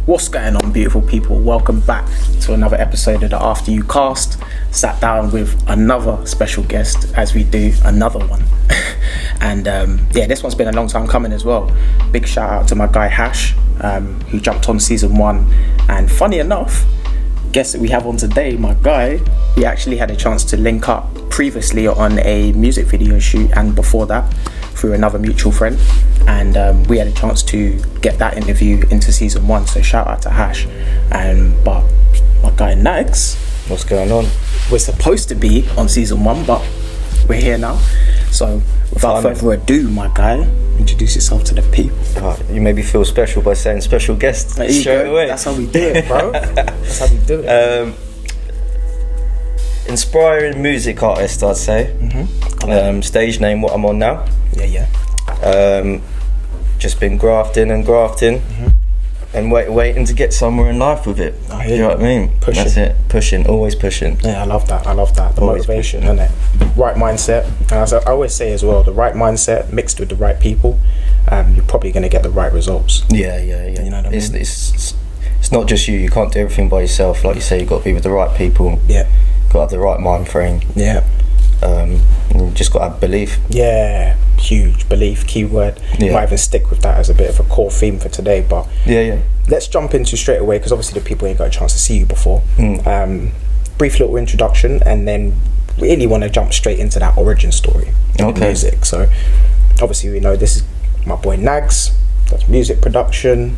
What's going on, beautiful people? Welcome back to another episode of the After You Cast. Sat down with another special guest as we do another one. And this one's been a long time coming as well. Big shout out to my guy Hash, who jumped on season 1. And funny enough, guest that we have on today, my guy, we actually had a chance to link up previously on a music video shoot, and before that through another mutual friend, and we had a chance to get that interview into season 1, so shout out to Hash. But my guy Nagz, what's going on? We're supposed to be on season 1, but we're here now, so without further ado, my guy, introduce yourself to the people. You made me feel special by saying special guest straight away. That's how we do it, bro. That's how we do it. Inspiring music artist, I'd say. Okay. Stage name, what I'm on now. Yeah. Just been grafting, and waiting to get somewhere in life with it. You know what I mean? Pushing. That's it. Pushing, always pushing. Yeah, I love that. The Always motivation, isn't it? Right mindset, and as I always say as well, the right mindset mixed with the right people, you're probably going to get the right results. Yeah. You know what I mean? It's not just you. You can't do everything by yourself. Like you say, you've got to be with the right people. Yeah. Got to have the right mind frame. Yeah. You just got to have belief. Yeah, huge belief, keyword. Yeah. Might even stick with that as a bit of a core theme for today, but Yeah. let's jump into straight away, because obviously the people ain't got a chance to see you before. Brief little introduction, and then really want to jump straight into that origin story of music. So obviously we know this is my boy Nagz, that's music production,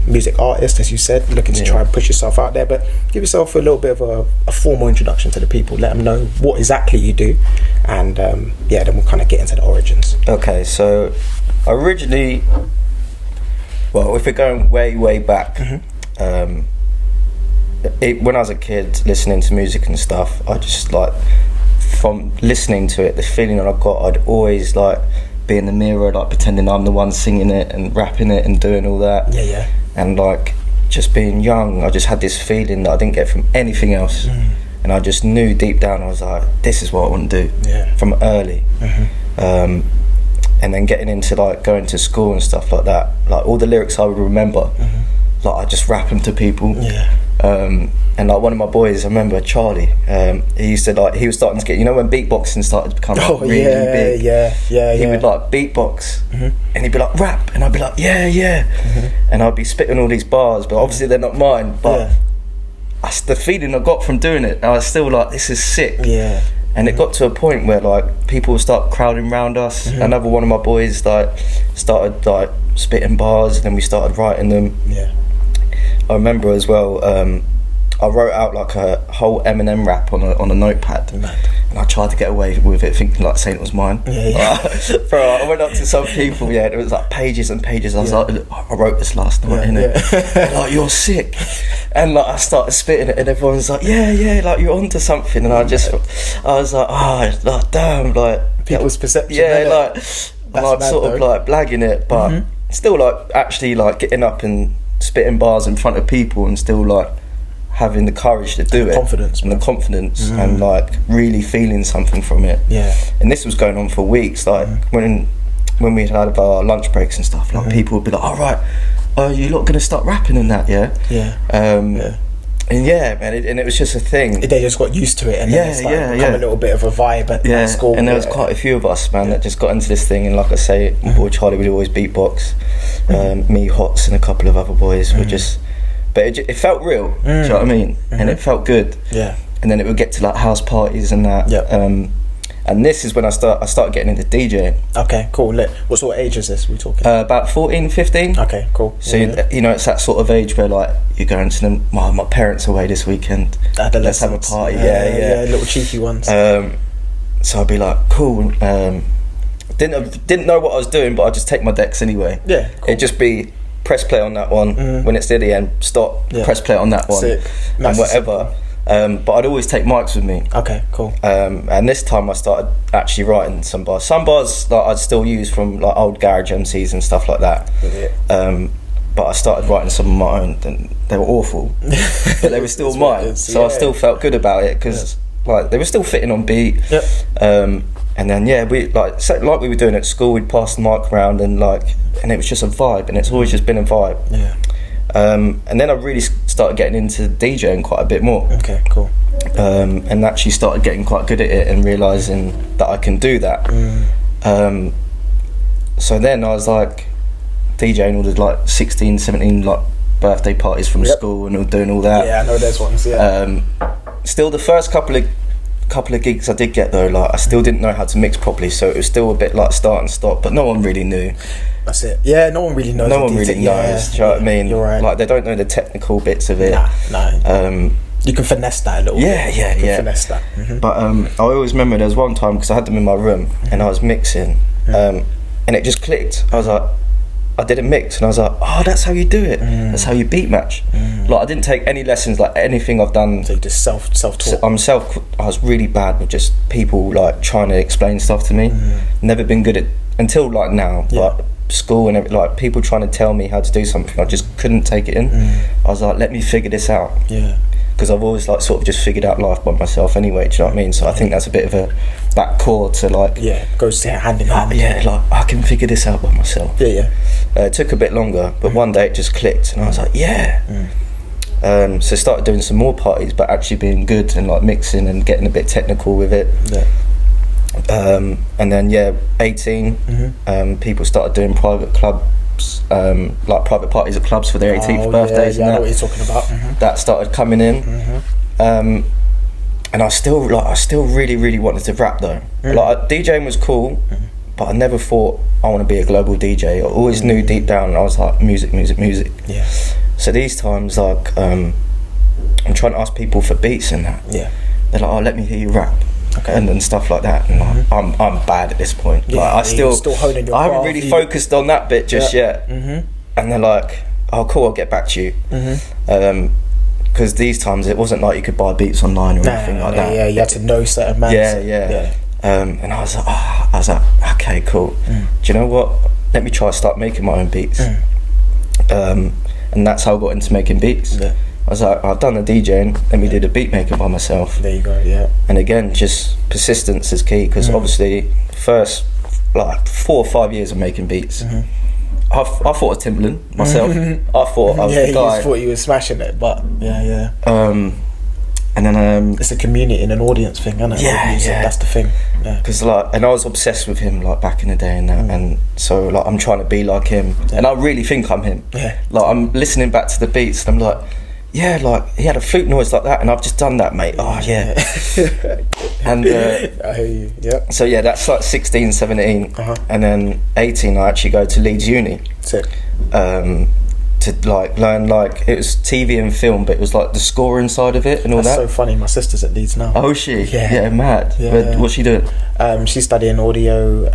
music artist, as you said, looking to try and push yourself out there, but give yourself a little bit of a formal introduction to the people. Let them know what exactly you do, and then we'll kind of get into the origins. Okay, so originally, well, if we're going way back, when I was a kid listening to music and stuff, I just from listening to it, the feeling that I got, I'd always be in the mirror, pretending I'm the one singing it and rapping it and doing all that. Yeah. And just being young, I just had this feeling that I didn't get from anything else. And I just knew deep down, I was like, this is what I want to do from early. And then getting into going to school and stuff like that, all the lyrics I would remember, I just rap them to people. And one of my boys, I remember Charlie, he used to he was starting to get, when beatboxing started to become really big. He would beatbox, and he'd be like, rap, and I'd be like, yeah. And I'd be spitting all these bars, but obviously they're not mine, but the feeling I got from doing it, I was still this is sick. And it got to a point where people would start crowding around us. Another one of my boys started spitting bars, and then we started writing them. I remember as well, I wrote out a whole Eminem rap on a notepad, and I tried to get away with it, thinking saying it was mine. Bro, I went up to some people, and it was pages and pages. I was like, I wrote this last night, innit? You're sick. And I started spitting it, and everyone's like, yeah, you're onto something. And I was like, damn, People's perception. Yeah, I'm sort of blagging it, but still actually getting up and spitting bars in front of people, and still having the courage to do it, and the confidence, and really feeling something from it. And this was going on for weeks. When we had our lunch breaks and stuff, people would be like, all right, you lot gonna start rapping and that? And man, and it was just a thing. They just got used to it, and then it become a little bit of a vibe at school. And there was quite a few of us, man, that just got into this thing. And like I say, my boy Charlie would always beatbox. Me, Hots, and a couple of other boys would just. But it felt real. Do you know what I mean? And it felt good. And then it would get to house parties and that. And this is when I started getting into DJing. Okay, cool. What sort of age is this we talking? About 14, 15. Okay, cool. So it's that sort of age where you're going to them. My parents are away this weekend. Let's have a party. Yeah, little cheeky ones. So I'd be cool. Didn't know what I was doing, but I'd just take my decks anyway. Yeah, cool. It'd just be press play on that one. When it's near the end, stop. Press play on that one. Sick. And whatever. But I'd always take mics with me. Okay, cool. And this time I started actually writing some bars. Some bars I'd still use from old garage MCs and stuff like that. But I started writing some of my own, and they were awful, but they were still mine. So I still felt good about it, because they were still fitting on beat. And then we like we were doing at school, we'd pass the mic around, and it was just a vibe, and it's always just been a vibe. And then I really started getting into DJing quite a bit more. Okay, cool. And actually started getting quite good at it and realising that I can do that. So then I was like DJing all the like 16, 17 like birthday parties from school and doing all that. Yeah, I know there's ones. Yeah. Still, the first couple of gigs I did get though, like I still didn't know how to mix properly, so it was still a bit like start and stop. But no one really knew. That's it. Yeah, no one really knows. No one really knows. Do you know what I mean? You're right. Like they don't know the technical bits of it. Nah. You can finesse that a little bit. You can finesse that. But I always remember there was one time, because I had them in my room and I was mixing, and it just clicked. I was like, I did a mix and I was like, oh, that's how you do it. That's how you beat match. Like I didn't take any lessons, like anything I've done. So you just self-taught. I was really bad with just people like trying to explain stuff to me. Never been good at, until like now, like school and like people trying to tell me how to do something, I just couldn't take it in. I was like, let me figure this out. Because I've always like sort of just figured out life by myself anyway, do you know what I mean? So I think that's a bit of a back core to like, goes hand in hand. Like I can figure this out by myself. It took a bit longer, but one day it just clicked and I was like, so I started doing some more parties, but actually being good and like mixing and getting a bit technical with it. And then 18, people started doing private clubs, like private parties at clubs for their 18th birthdays. I know what you're talking about. That started coming in, and I still really, really wanted to rap though. Like DJing was cool, but I never thought I want to be a global DJ. I always knew deep down I was like music. So these times, like I'm trying to ask people for beats and that. They're like, oh, let me hear you rap. And stuff like that, and like, I'm bad at this point. Like I still honing your I haven't really focused on that bit just yet. And they're like, oh cool, I'll get back to you. Because these times it wasn't like you could buy beats online or anything like that. You had to know certain man. And I was like, okay, cool. Do you know what? Let me try to start making my own beats. And that's how I got into making beats. I was like, I've done the DJing, let me do the beat making by myself. There you go, And again, just persistence is key, because obviously, first like 4 or 5 years of making beats, I thought of Timbaland myself. I thought I was the guy. You thought you were smashing it, but and then it's a community and an audience thing, isn't it? That's the thing. Because like, and I was obsessed with him like back in the day and that, and so like I'm trying to be like him, and I really think I'm him. Like I'm listening back to the beats, and I'm like, like he had a flute noise like that, and I've just done that, mate. And I hear you. So that's like 16, 17, and then 18 I actually go to Leeds Uni. Sick. To like learn, like it was TV and film, but it was like the scoring side of it and all that. That's so funny. My sister's at Leeds now. Oh, is she? Mad. What's she doing? She's studying audio.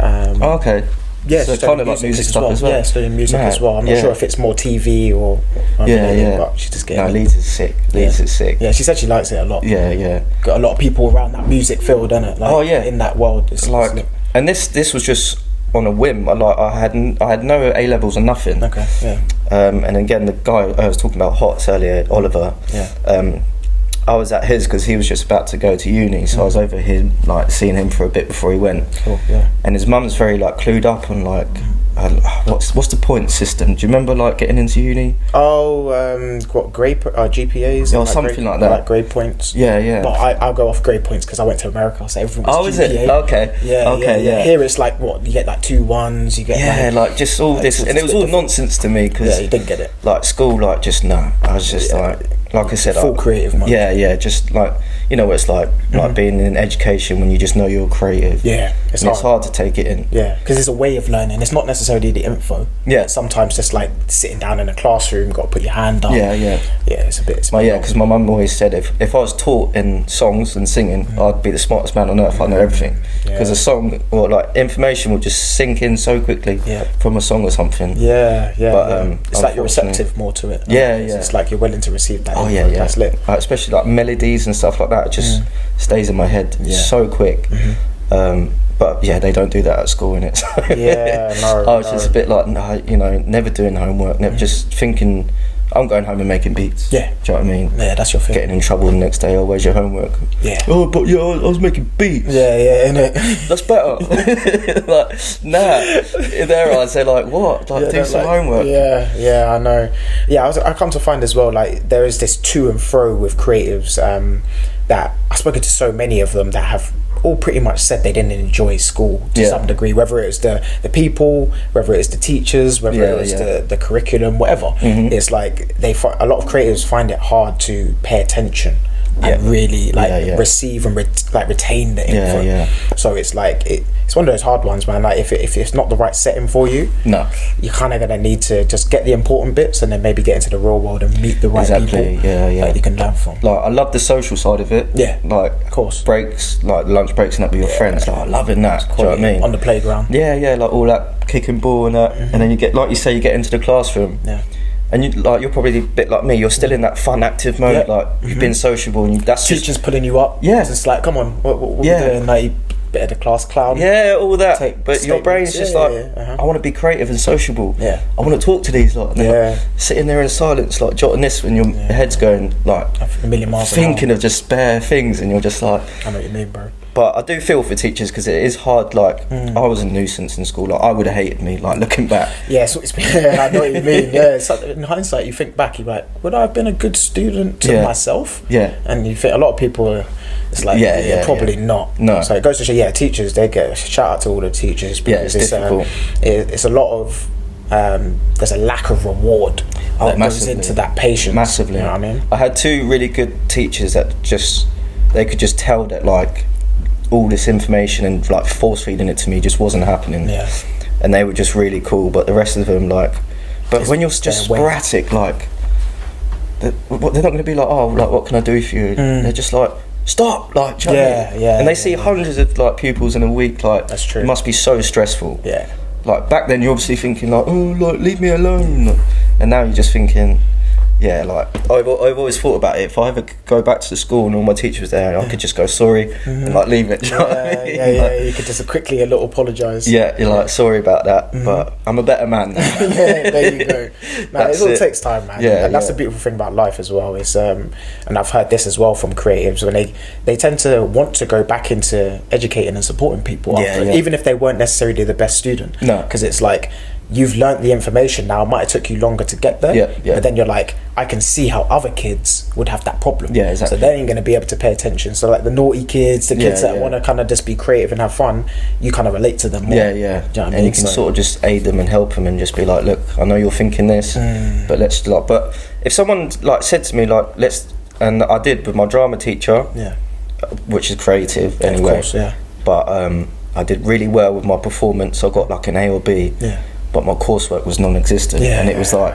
Okay. Yeah, so kind of like music stuff as well. Yeah, studying music as well. I'm not sure if it's more TV or but she's just getting. No, Leeds is sick. Leeds is sick. Yeah, she said she likes it a lot. Got a lot of people around that music field, innit? Like, in that world. It's like, and this was just on a whim. I had no A levels or nothing. And again, the guy I was talking about Hots earlier, Oliver. I was at his because he was just about to go to uni, so I was over here like seeing him for a bit before he went. And his mum's very like clued up on like what's the point system? Do you remember like getting into uni? What grade GPAs or something like that, like grade points. But I'll go off grade points because I went to America, so everyone was GPA. Is it? Okay. Here it's like what you get, like 2 1s, you get like just all this, and it was all nonsense to me because you didn't get it. Like school, like just no. I was just like I said, full creative mind. Just like, you know what it's like being in education when you just know you're creative. It's hard to take it in. Because it's a way of learning. It's not necessarily the info. Sometimes just like sitting down in a classroom, got to put your hand up. It's a bit. Because my mum always said if I was taught in songs and singing, I'd be the smartest man on earth. I know everything. Because a song or like information will just sink in so quickly from a song or something. But it's like you're receptive more to it. It's like you're willing to receive that. That's lit. Especially like melodies and stuff like that, it just stays in my head so quick. But they don't do that at school, innit? So I was just a bit like, never doing homework, never just thinking I'm going home and making beats. Yeah. Do you know what I mean? Yeah, that's your thing. Getting in trouble the next day. Oh, where's your homework? Yeah. Oh, but yeah, I was making beats. Yeah, innit? That's better. Like, nah. In their eyes, they're like, what? Like, do some homework. Yeah, I know. Yeah, I come to find as well, like, there is this to and fro with creatives that I've spoken to so many of them that have all pretty much said they didn't enjoy school to some degree, whether it's the people, whether it's the teachers, whether it's the curriculum, whatever. It's like a lot of creatives find it hard to pay attention and really receive and retain the info. So it's like it's one of those hard ones, man. Like if it's not the right setting for you, you're kind of gonna need to just get the important bits and then maybe get into the real world and meet the right people that you can learn from. Like I love the social side of it. Like of course, breaks, like lunch breaks and that with your friends. Like, I loving that. Do you know what I mean? On the playground. Yeah, like all that kicking ball and that, and then you get, like you say, you get into the classroom. And you're probably a bit like me. You're still in that fun, active mode. Like you've been sociable, and that's teachers pulling you up. Yeah, it's like, come on, what we doing? Like, you bit of the class clown. Yeah, all that. But your brain's just like, I want to be creative and sociable. I want to talk to these lot. Like, sitting there in silence, like jotting this when your head's going like a million miles thinking of just bare things, and you're just like, I know what you mean, bro. But I do feel for teachers because it is hard. Like I was a nuisance in school. Like I would have hated me. Like looking back. Yeah, so it's I know what you mean. Yeah, it's like, in hindsight, you think back, you're like, would I have been a good student to myself? Yeah. And you think a lot of people, it's like, probably not. No. So it goes to show, teachers, they get a shout out to all the teachers because it's difficult. It's a lot of there's a lack of reward that goes into that patience. Massively. You know what I mean? I had two really good teachers that they could just tell that like all this information and like force feeding it to me just wasn't happening. And they were just really cool, but the rest of them but when you're just sporadic, like they're not going to be like, oh, like what can I do for you? They're just like, stop, like, do you know what I mean? And they see hundreds of like pupils in a week. Like, that's true. It must be so stressful. Like back then you're obviously thinking like, oh, like leave me alone, and now you're just thinking, like I've always thought about it. If I ever go back to the school and all my teachers was there, I could just go sorry and like leave it. You could just quickly a little apologise. You're like, sorry about that, but I'm a better man now. There you go. No, it all takes time, man. And that's the beautiful thing about life as well. Is and I've heard this as well from creatives, when they tend to want to go back into educating and supporting people, even if they weren't necessarily the best student. No, because it's like, you've learnt the information now. It might have took you longer to get there, but then you're like, I can see how other kids would have that problem. So they ain't going to be able to pay attention. So like the naughty kids, the kids that want to kind of just be creative and have fun, you kind of relate to them more. Do you know what I mean? And you can sort of just aid them and help them and just be like, look, I know you're thinking this, but let's like. But if someone like said to me like, and I did with my drama teacher, which is creative anyway. Of course, But I did really well with my performance. I got like an A or B. But my coursework was non-existent, and it was like,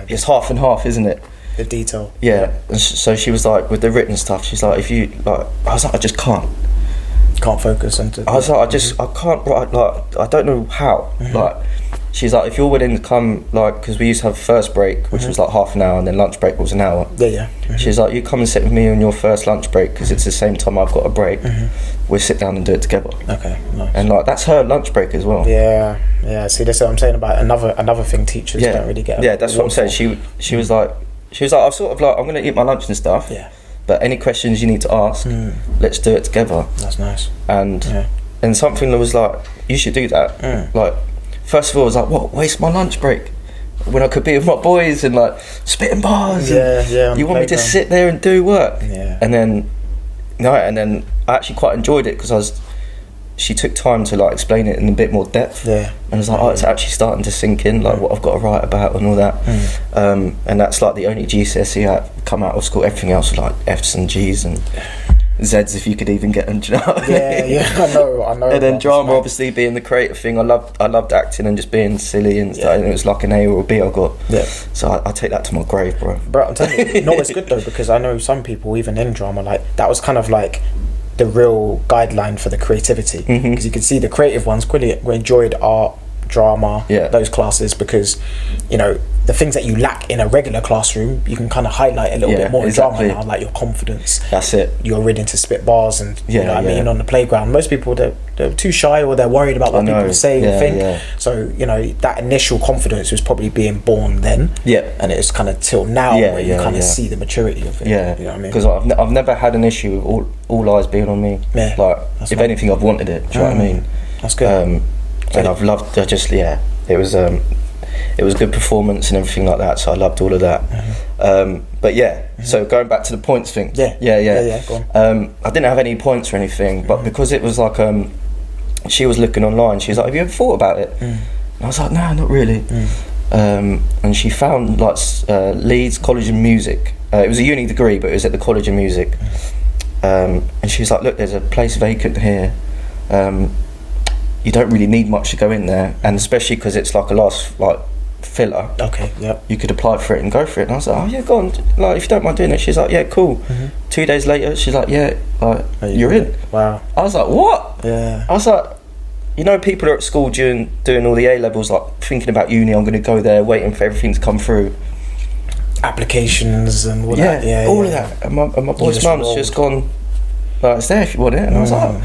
it's half and half, isn't it? The detail. And so she was like, with the written stuff, she's like, if you like, I was like, I just can't focus. I was like, I can't write, like, I don't know how. Like, she's like, if you're willing to come, like, because we used to have first break, which was like half an hour, and then lunch break was an hour. She's like, you come and sit with me on your first lunch break, because it's the same time I've got a break. We'll sit down and do it together. Okay, nice. And like, that's her lunch break as well. See, that's what I'm saying about another thing teachers don't really get. That's what I'm saying. She was like, I'm sort of like, I'm going to eat my lunch and stuff. But any questions you need to ask, let's do it together. That's nice. And something that was like, you should do that. Like, first of all, I was like, what, waste my lunch break when I could be with my boys and like spitting bars? You want me to sit there and do work? And then I actually quite enjoyed it because she took time to like explain it in a bit more depth. And I was like, it's actually starting to sink in, like what I've got to write about and all that. And that's like the only GCSE I come out of school. Everything else was like F's and G's and Z's, if you could even get them. Do you know what I mean? I know. And then drama, obviously being the creative thing, I loved acting and just being silly and stuff. And it was like an A or a B I got. So I take that to my grave, bro. I'm telling you, no, it's good though, because I know some people, even in drama, like that was kind of like the real guideline for the creativity, because you could see the creative ones clearly enjoyed art, drama, those classes, because the things that you lack in a regular classroom, you can kind of highlight a little bit more in drama now, like your confidence. That's it. You're ready to spit bars and you know what I mean, on the playground. Most people, they they're too shy, or they're worried about what people say or think. Yeah. So you know, that initial confidence was probably being born then. Yeah. And it's kind of till now where you kind of see the maturity of it. Yeah. You know what I mean? Because I've never had an issue with all eyes being on me. Yeah. Like, if anything, I've wanted it. Do you know what I mean? That's good. And I've loved. It was a good performance and everything like that. So I loved all of that. But yeah. So going back to the points thing. Yeah. Go on. I didn't have any points or anything, but because it was like she was looking online. She was like, "Have you ever thought about it?" And I was like, "No, not really." And she found like Leeds College of Music. It was a uni degree, but it was at the College of Music. And she was like, "Look, there's a place vacant here. You don't really need much to go in there, and especially because it's like a last filler. Okay, yep. You could apply for it and go for it." And I was like, "Oh yeah, go on. Like, if you don't mind doing it." She's like, "Yeah, cool." 2 days later, she's like, "Yeah, you're in." Wow. I was like, "What?" Yeah. I was like, you know, people are at school doing all the A levels, like thinking about uni. I'm going to go there, waiting for everything to come through. Applications and all that. Yeah, all of that. And my boy's mum's just gone, like, "It's there if you want it." And I was like,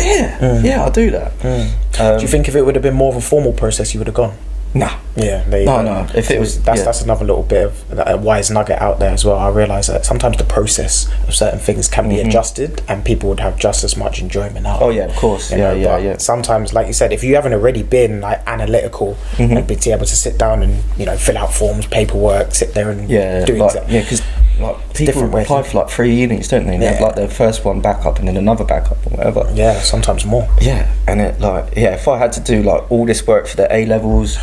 yeah, I'll do that. Do you think if it would have been more of a formal process, you would have gone? Nah. Yeah. No. If it was, that's another little bit of a wise nugget out there as well. I realise that sometimes the process of certain things can be adjusted, and people would have just as much enjoyment out. Oh yeah, of course. Yeah. Sometimes, like you said, if you haven't already been like analytical and be able to sit down and fill out forms, paperwork, sit there and do because like people apply for like 3 units, don't they? They have like their first one back up and then another backup or whatever. Yeah, sometimes more. Yeah, and it if I had to do like all this work for the A levels.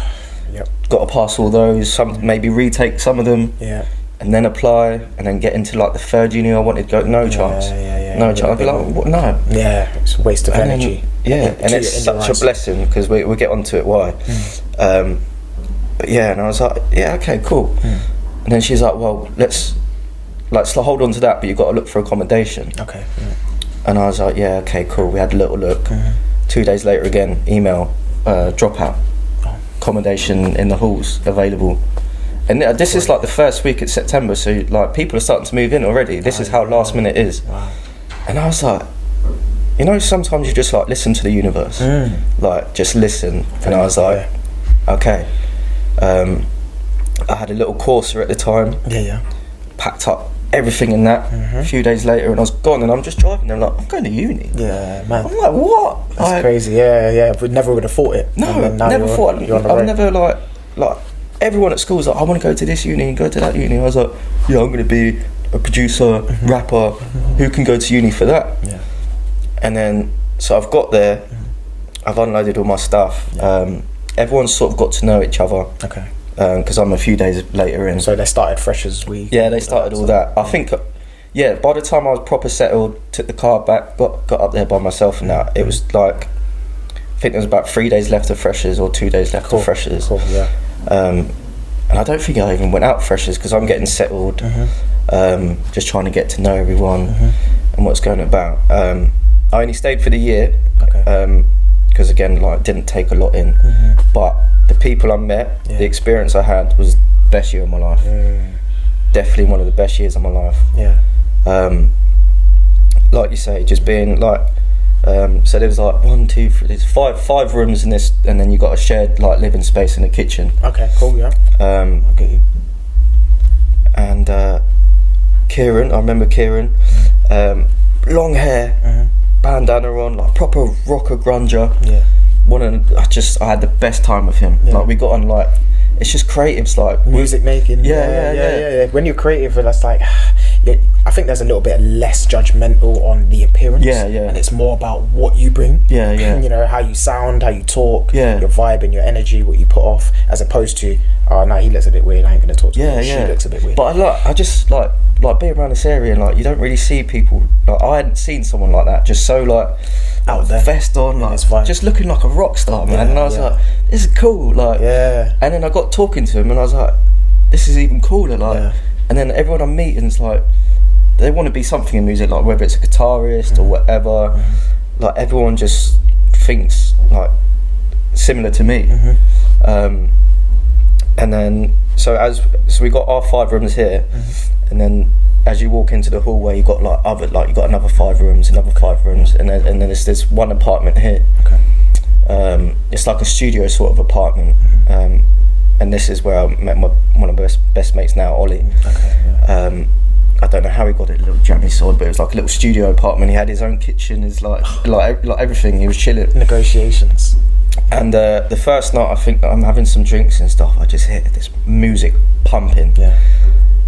Got to pass all those, maybe retake some of them, and then apply, and then get into like the third uni I wanted to go. No chance. No chance. I'd be like, what? No. Yeah, it's a waste of energy. And it's such a blessing because we'll get onto it why. But yeah, and I was like, yeah, okay, cool. And then she's like, well, let's hold on to that, but you've got to look for accommodation. Okay. And I was like, yeah, okay, cool. We had a little look. 2 days later, again, email, dropout. Accommodation in the halls available, and this is like the first week of September, so like people are starting to move in already. This is how last minute is. Wow. And I was like, sometimes you just like listen to the universe, like just listen. And I was like, okay. I had a little Corsa at the time. Packed up everything in that. A few days later, and I was gone, and I'm just driving there like, I'm going to uni. Yeah, man. I'm like, what? That's crazy. Yeah. But never would have thought it. No, never thought. I've never like everyone at school's like, I want to go to this uni and go to that uni. I was like, yeah, I'm going to be a producer, rapper. Who can go to uni for that? Yeah. And then so I've got there. I've unloaded all my stuff. Everyone's sort of got to know each other. Okay. Because I'm a few days later in. So they started Freshers Week. Yeah, they started all that. I think, by the time I was proper settled, took the car back, got up there by myself and that, it was like, I think there was about 3 days left of Freshers or 2 days left of Freshers. Cool, yeah. And I don't think I even went out Freshers because I'm getting settled, just trying to get to know everyone and what's going about. I only stayed for the year, because again, like, didn't take a lot in, but the people I met, the experience I had was the best year of my life. Definitely one of the best years of my life. Like you say, just being like, so there was like 1, 2, 3, there's five rooms in this, and then you got a shared like living space in the kitchen. Okay, cool, yeah. I get you. And Kieran, I remember Kieran, long hair, bandana on, like proper rocker grunger. Yeah. I had the best time with him. Like we got on like, it's just creatives, like music making. Yeah. When you're creative, that's like, I think there's a little bit less judgmental on the appearance. And it's more about what you bring. How you sound, how you talk, your vibe and your energy, what you put off, as opposed to, oh no, he looks a bit weird, I ain't gonna talk to him. She looks a bit weird. But I just like being around this area, and like you don't really see people, like I hadn't seen someone like that, just so like out there, vest on, like just looking like a rock star, man. And I was like, this is cool, like. And then I got talking to him, and I was like, this is even cooler, like. And then everyone I'm meeting's like, they want to be something in music, like whether it's a guitarist or whatever. Like everyone just thinks like similar to me. And then so we got our 5 rooms here, and then as you walk into the hallway, you got you got another 5 rooms, another 5 rooms, and then there's this one apartment here. Okay. It's like a studio sort of apartment, and this is where I met one of my best mates now, Ollie. Okay. Yeah. I don't know how he got it, a little jammy sword, but it was like a little studio apartment. He had his own kitchen, his like everything. He was chilling. Negotiations. And the first night, I think I'm having some drinks and stuff. I just hear this music pumping,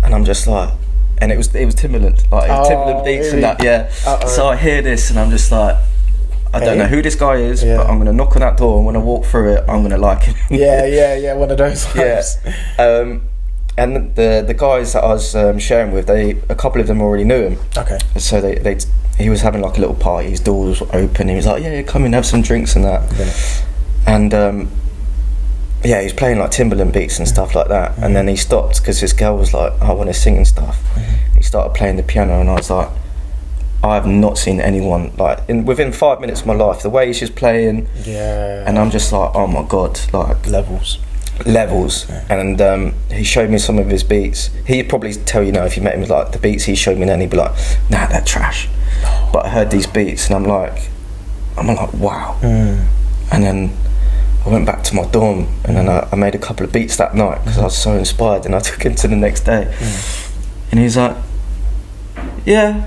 and I'm just like, and it was Timbaland, Timbaland beats really? And that, yeah. So I hear this, and I'm just like, I don't know who this guy is, but I'm gonna knock on that door, and when I walk through it, I'm gonna like him. yeah, one of those vibes. Yeah. And the guys that I was sharing with, a couple of them already knew him. Okay. So he was having like a little party. His door was open. He was like, "Yeah, come in, have some drinks and that." Okay. And he was playing like Timbaland beats and stuff like that. And then he stopped because his girl was like, "I want to sing and stuff." He started playing the piano, and I was like, I have not seen anyone like within 5 minutes of my life. The way he's just playing, and I'm just like, oh my god, like levels. And he showed me some of his beats. He'd probably tell you now if you met him, like the beats he showed me, then he'd be like, nah, they're trash. But I heard these beats and I'm like wow. And then I went back to my dorm, and then I made a couple of beats that night because I was so inspired, and I took him to the next day. And he's like, yeah,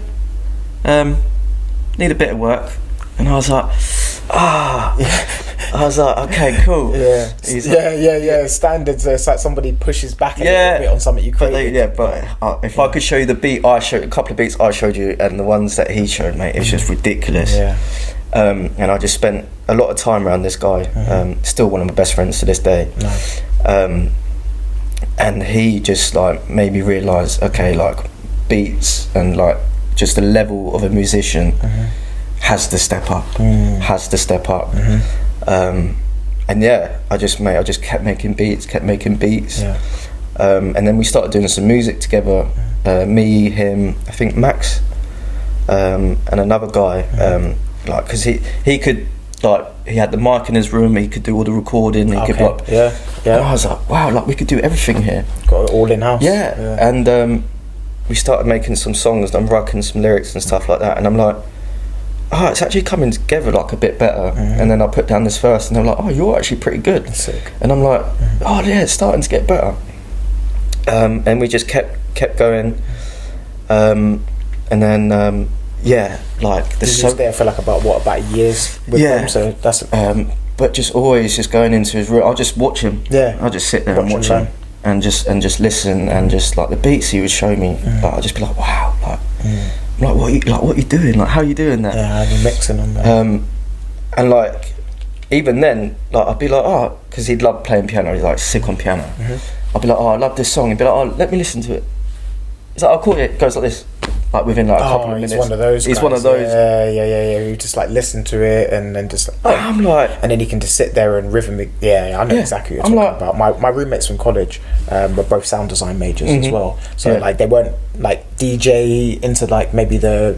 need a bit of work. And I was like, I was like, okay, cool. Yeah. Standards. It's like somebody pushes back a little bit on something you created. But if I could show you the beat a couple of beats I showed you, and the ones that he showed, mate, it's just ridiculous. Yeah. And I just spent a lot of time around this guy. Still one of my best friends to this day. Nice. And he just like made me realise, okay, like beats and like just the level of a musician has to step up. And yeah, I just kept making beats. Yeah. And then we started doing some music together. Me, him, I think Max, and another guy. Like, because he could, like, he had the mic in his room. He could do all the recording. He could like, yeah. And I was like, wow, like we could do everything here. Got it all in house. Yeah. And we started making some songs. I'm writing some lyrics and stuff like that. And I'm like, oh, it's actually coming together like a bit better. And then I put down this verse, and they're like, oh, you're actually pretty good. Sick. And I'm like, oh yeah, it's starting to get better. And we just kept going. And then like the was there for like about years with them, so that's but just always just going into his room. I'll just watch him. I'll just sit there and watch him and just listen, and just like the beats he would show me, like I'll just be like, wow, like what are you doing, like how are you doing that? You're mixing on that. And like even then, like I'd be like, oh, because he'd love playing piano, he's like sick on piano. I'd be like, oh, I love this song. He'd be like, oh, let me listen to it. He's like, oh, cool, it goes like this. Like within like a couple of minutes. He's one of those guys. He's one of those. Yeah. You just like listen to it and then just like, I'm like, and then he can just sit there and rhythmic. Yeah, I know exactly what you're talking about. My roommates from college were both sound design majors as well. So like they weren't like DJ into like maybe the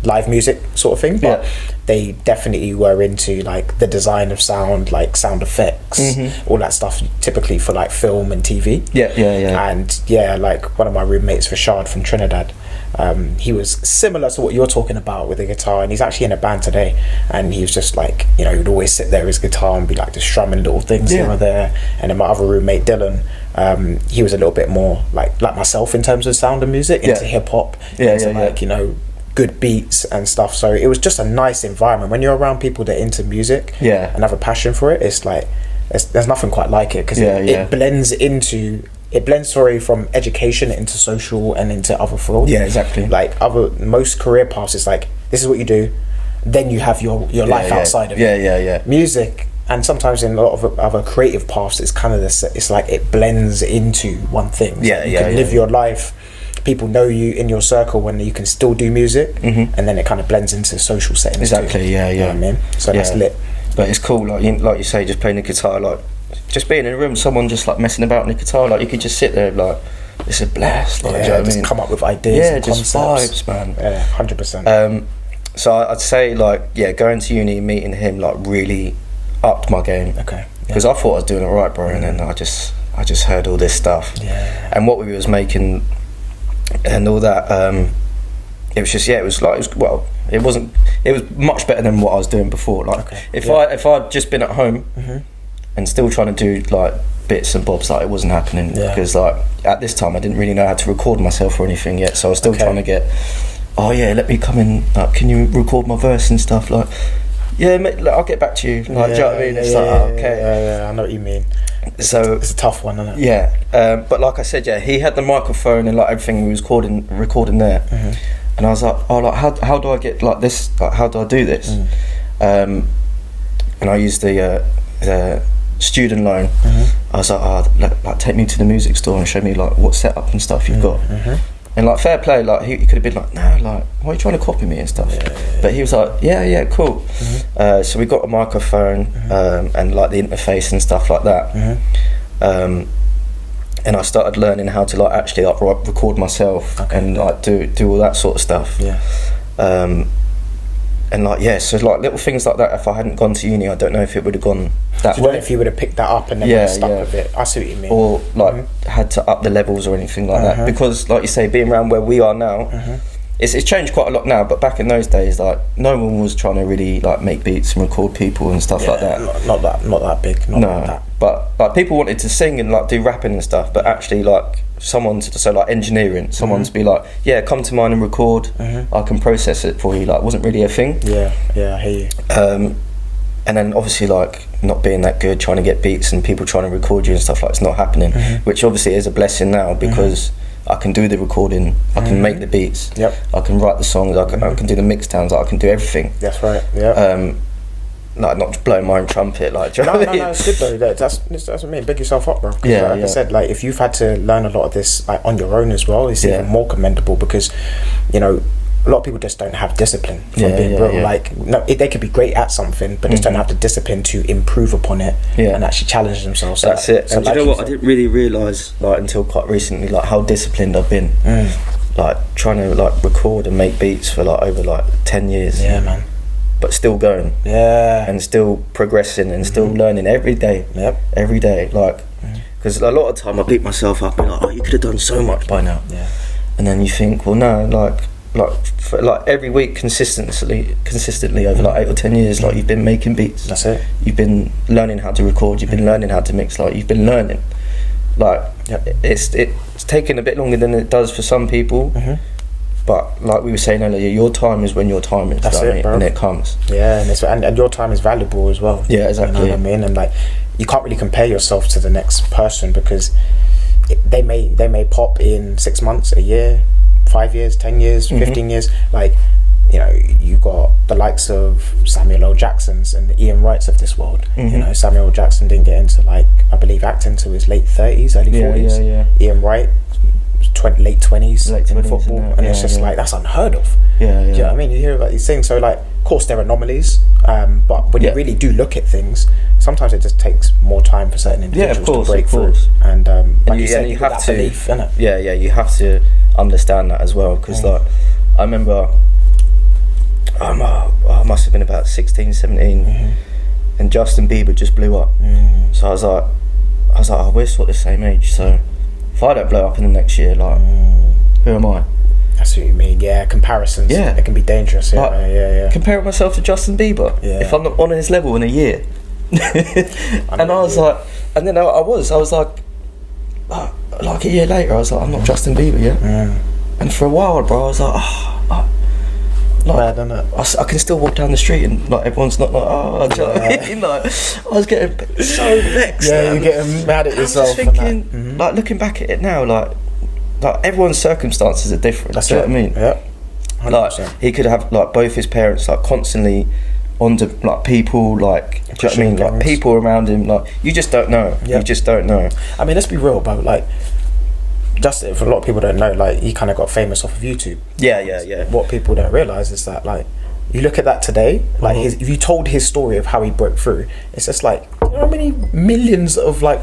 live music sort of thing, but they definitely were into like the design of sound, like sound effects, all that stuff. Typically for like film and TV. Yeah. And like one of my roommates, Rashad from Trinidad. He was similar to what you're talking about with the guitar, and he's actually in a band today, and he was just like, he would always sit there with his guitar and be like just strumming little things here and there. And then my other roommate Dylan, he was a little bit more like myself in terms of sound and music, into hip-hop, like good beats and stuff. So it was just a nice environment when you're around people that are into music and have a passion for it. It's like there's nothing quite like it, because it blends from education into social and into other fields. Yeah, exactly. Like most career paths, it's like, this is what you do, then you have your life outside of it. Yeah. Music, and sometimes in a lot of other creative paths, it's kind of this. It's like it blends into one thing. So you can live your life. People know you in your circle when you can still do music, and then it kind of blends into social settings. Exactly. Too. Yeah. You know what I mean? So that's lit. But it's cool, like you say, just playing the guitar, like just being in a room, someone just like messing about on the guitar, like you could just sit there, like it's a blast. Like, just come up with ideas. Yeah, just concepts. Vibes, man. Yeah, 100%. So I'd say like going to uni, meeting him, like really upped my game. Okay. Because I thought I was doing it right, bro, and then I just I just heard all this stuff, and what we was making and all that. It was just it was much better than what I was doing before. Like if I'd just been at home and still trying to do like bits and bobs, like it wasn't happening because like at this time I didn't really know how to record myself or anything yet, so I was still trying to get, let me come in, like, can you record my verse and stuff, like, mate, I'll get back to you, like, do you know what I mean? It's I know what you mean. So it's a tough one, isn't it? But like I said, he had the microphone and like everything, we was recording there, and I was like, how do I get like this, like, how do I do this? And I used the student loan. I was like, take me to the music store and show me like what setup and stuff you've got. And like, fair play, like he could have been like, no, like, why are you trying to copy me and stuff? But he was like, yeah, cool. So we got a microphone and like the interface and stuff like that. And I started learning how to like actually like record myself and like do all that sort of stuff. And like, so like little things like that, if I hadn't gone to uni, I don't know if it would have gone that way. If you would have picked that up and then stuck with it. I see what you mean. Or like had to up the levels or anything like that. Because like you say, being around where we are now, it's changed quite a lot now, but back in those days, like, no one was trying to really like make beats and record people and stuff like that. Not that big. Not like that. But like people wanted to sing and like do rapping and stuff, but actually like like engineering, someone to be like, come to mine and record, I can process it for you, like, wasn't really a thing. I hear you. And then obviously like not being that good, trying to get beats and people trying to record you and stuff, like, it's not happening, which obviously is a blessing now because I can do the recording, I can make the beats, I can write the songs, I can do the mix downs, I can do everything. That's right. Like, not just blowing my own trumpet, like, do you know what I mean? No, it's good though. That's what I mean. Big yourself up, bro. Like I said, like, if you've had to learn a lot of this like on your own as well, it's even more commendable because, you know, a lot of people just don't have discipline from being real. Like, no, they could be great at something, but just don't have the discipline to improve upon it and actually challenge themselves. So that's it. And do you know what? I didn't really realise, like, until quite recently, like, how disciplined I've been. Like, trying to like record and make beats for like over like 10 years. Yeah, man. But still going, and still progressing and still learning every day. Every day, like, because a lot of time I beat myself up and like, you could have done so much by now. And then you think, well, no, like every week consistently over like 8 or 10 years, like, you've been making beats. That's it. You've been learning how to record. You've been learning how to mix. Like, you've been learning. Like, it's taken a bit longer than it does for some people. But like we were saying earlier, your time is when your time is. That's it, bro. And it comes. And your time is valuable as well. Yeah, exactly. You know what I mean? And like, you can't really compare yourself to the next person because they may pop in 6 months, a year, 5 years, 10 years, 15 years. Like, you know, you got the likes of Samuel L. Jacksons and the Ian Wrights of this world. You know, Samuel L. Jackson didn't get into, like, I believe, acting till his late 30s, early 40s. Ian Wright, late 20s in football, and it's just like, that's unheard of. Do you know what I mean? You hear about these things, so like, of course they're anomalies, but when you really do look at things, sometimes it just takes more time for certain individuals to break through. And like you said, you have to belief, innit? You have to understand that as well, because like, I remember I must have been about 16, 17, and Justin Bieber just blew up. So I was like, oh, we're sort of the same age, so if I don't blow up in the next year, like, who am I? That's what you mean. Comparisons. It can be dangerous. Comparing myself to Justin Bieber. If I'm not on his level in a year. And I was like, and then I was like a year later, I was like, I'm not Justin Bieber yet. And for a while, bro, I was like, like, I can still walk down the street and like everyone's not like, do you know what I mean? Like, I was getting so vexed. You're getting mad at yourself. I was just thinking, like, looking back at it now, like everyone's circumstances are different. That's do you know what I mean? 100%. Like, he could have like both his parents like constantly onto like people, like, do you know what I mean? Like, people around him, like, you just don't know. You just don't know. I mean, let's be real, bro. Like, just if a lot of people don't know, like, he kind of got famous off of YouTube. What people don't realise is that, like, you look at that today, like, if you told his story of how he broke through, it's just like, how many millions of like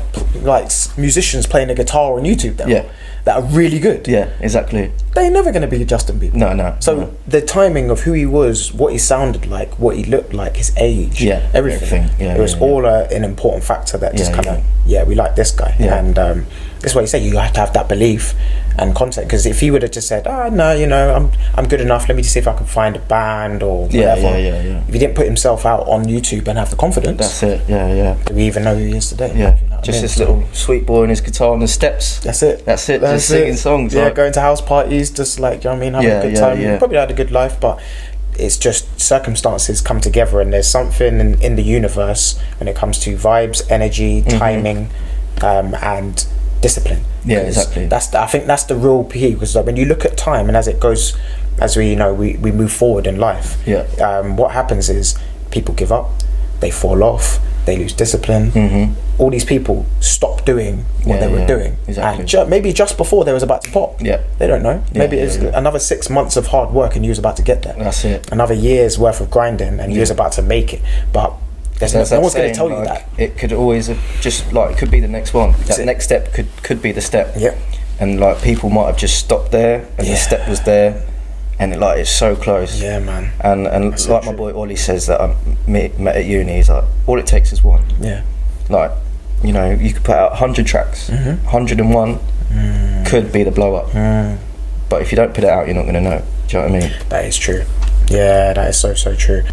musicians playing a guitar on YouTube now that are really good? Yeah, exactly. They're never going to be Justin Bieber. No. So the timing of who he was, what he sounded like, what he looked like, his age, everything. Yeah, it was all an important factor that just kind of we like this guy, and that's why you say you have to have that belief and concept. Because if he would have just said, no, you know, I'm good enough, let me just see if I can find a band or whatever. If he didn't put himself out on YouTube and have the confidence, that's it. Do we even know who he is today? Yeah, you know just this little sweet boy and his guitar on the steps. That's it. Just singing songs. Yeah, going to house parties, just like, you know what I mean, having a good time. He probably had a good life, but it's just circumstances come together, and there's something in the universe when it comes to vibes, energy, timing, and discipline. Yeah, exactly. I think that's the real key, because like, when you look at time and as it goes, as we move forward in life, what happens is people give up, they fall off, they lose discipline. All these people stop doing what they were doing, and maybe just before they was about to pop. They don't know. Maybe it's another 6 months of hard work and you was about to get there. That's it. Another year's worth of grinding and you was about to make it, but no one's going to tell you that. It could always just like, it could be the next one. That next step could be the step. And like people might have just stopped there, and the step was there, and it's so close. Yeah, man. And that's like my boy Ollie says that I met at uni. He's like, all it takes is one. Yeah. Like, you know, you could put out 100 tracks. 101 could be the blow up. But if you don't put it out, you're not going to know. Do you know what I mean? That is true. Yeah, that is so true.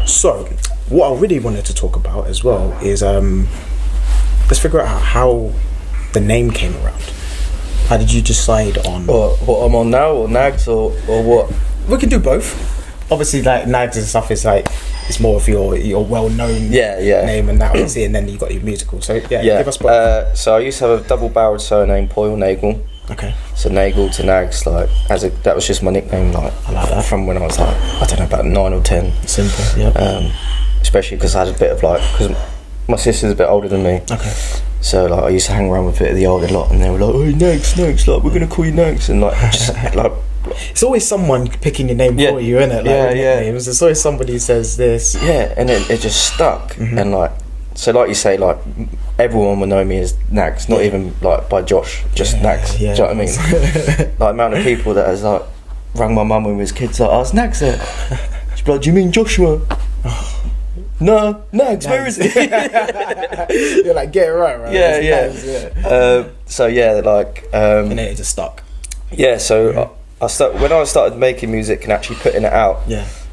So, what I really wanted to talk about as well is let's figure out how the name came around. How did you decide on what I'm on now, or Nagz, or what? We can do both. Obviously, like Nagz and stuff is like, it's more of your well-known name and that, obviously, and then you got your musical. So give us both. So I used to have a double-barreled surname, Poyle Nagel. Okay. So Nagel to Nagz, like that was just my nickname, like I like that. From when I was like, I don't know, about 9 or 10. Simple. Yeah. Especially because I had a bit of like, because my sister's a bit older than me. Okay. So like I used to hang around with a bit of the older lot, and they were like, "Oh, Nagz, like we're gonna call you Nagz," and like just like. It's always someone picking your name for you, isn't it? Like, names. It's always somebody who says this. Yeah, and it just stuck, and like, so like you say, like everyone will know me as Nagz, not even like by Josh, just Nagz. Do you know what I mean? Like the amount of people that has like rang my mum when we was kids, like, "Oh, it's Nagz there." She'd be like, "Do you mean Joshua?" No, Nagz, where is it? You're like, get it right? Yeah. So like, and then it just stuck. Yeah, so when I started making music and actually putting it out,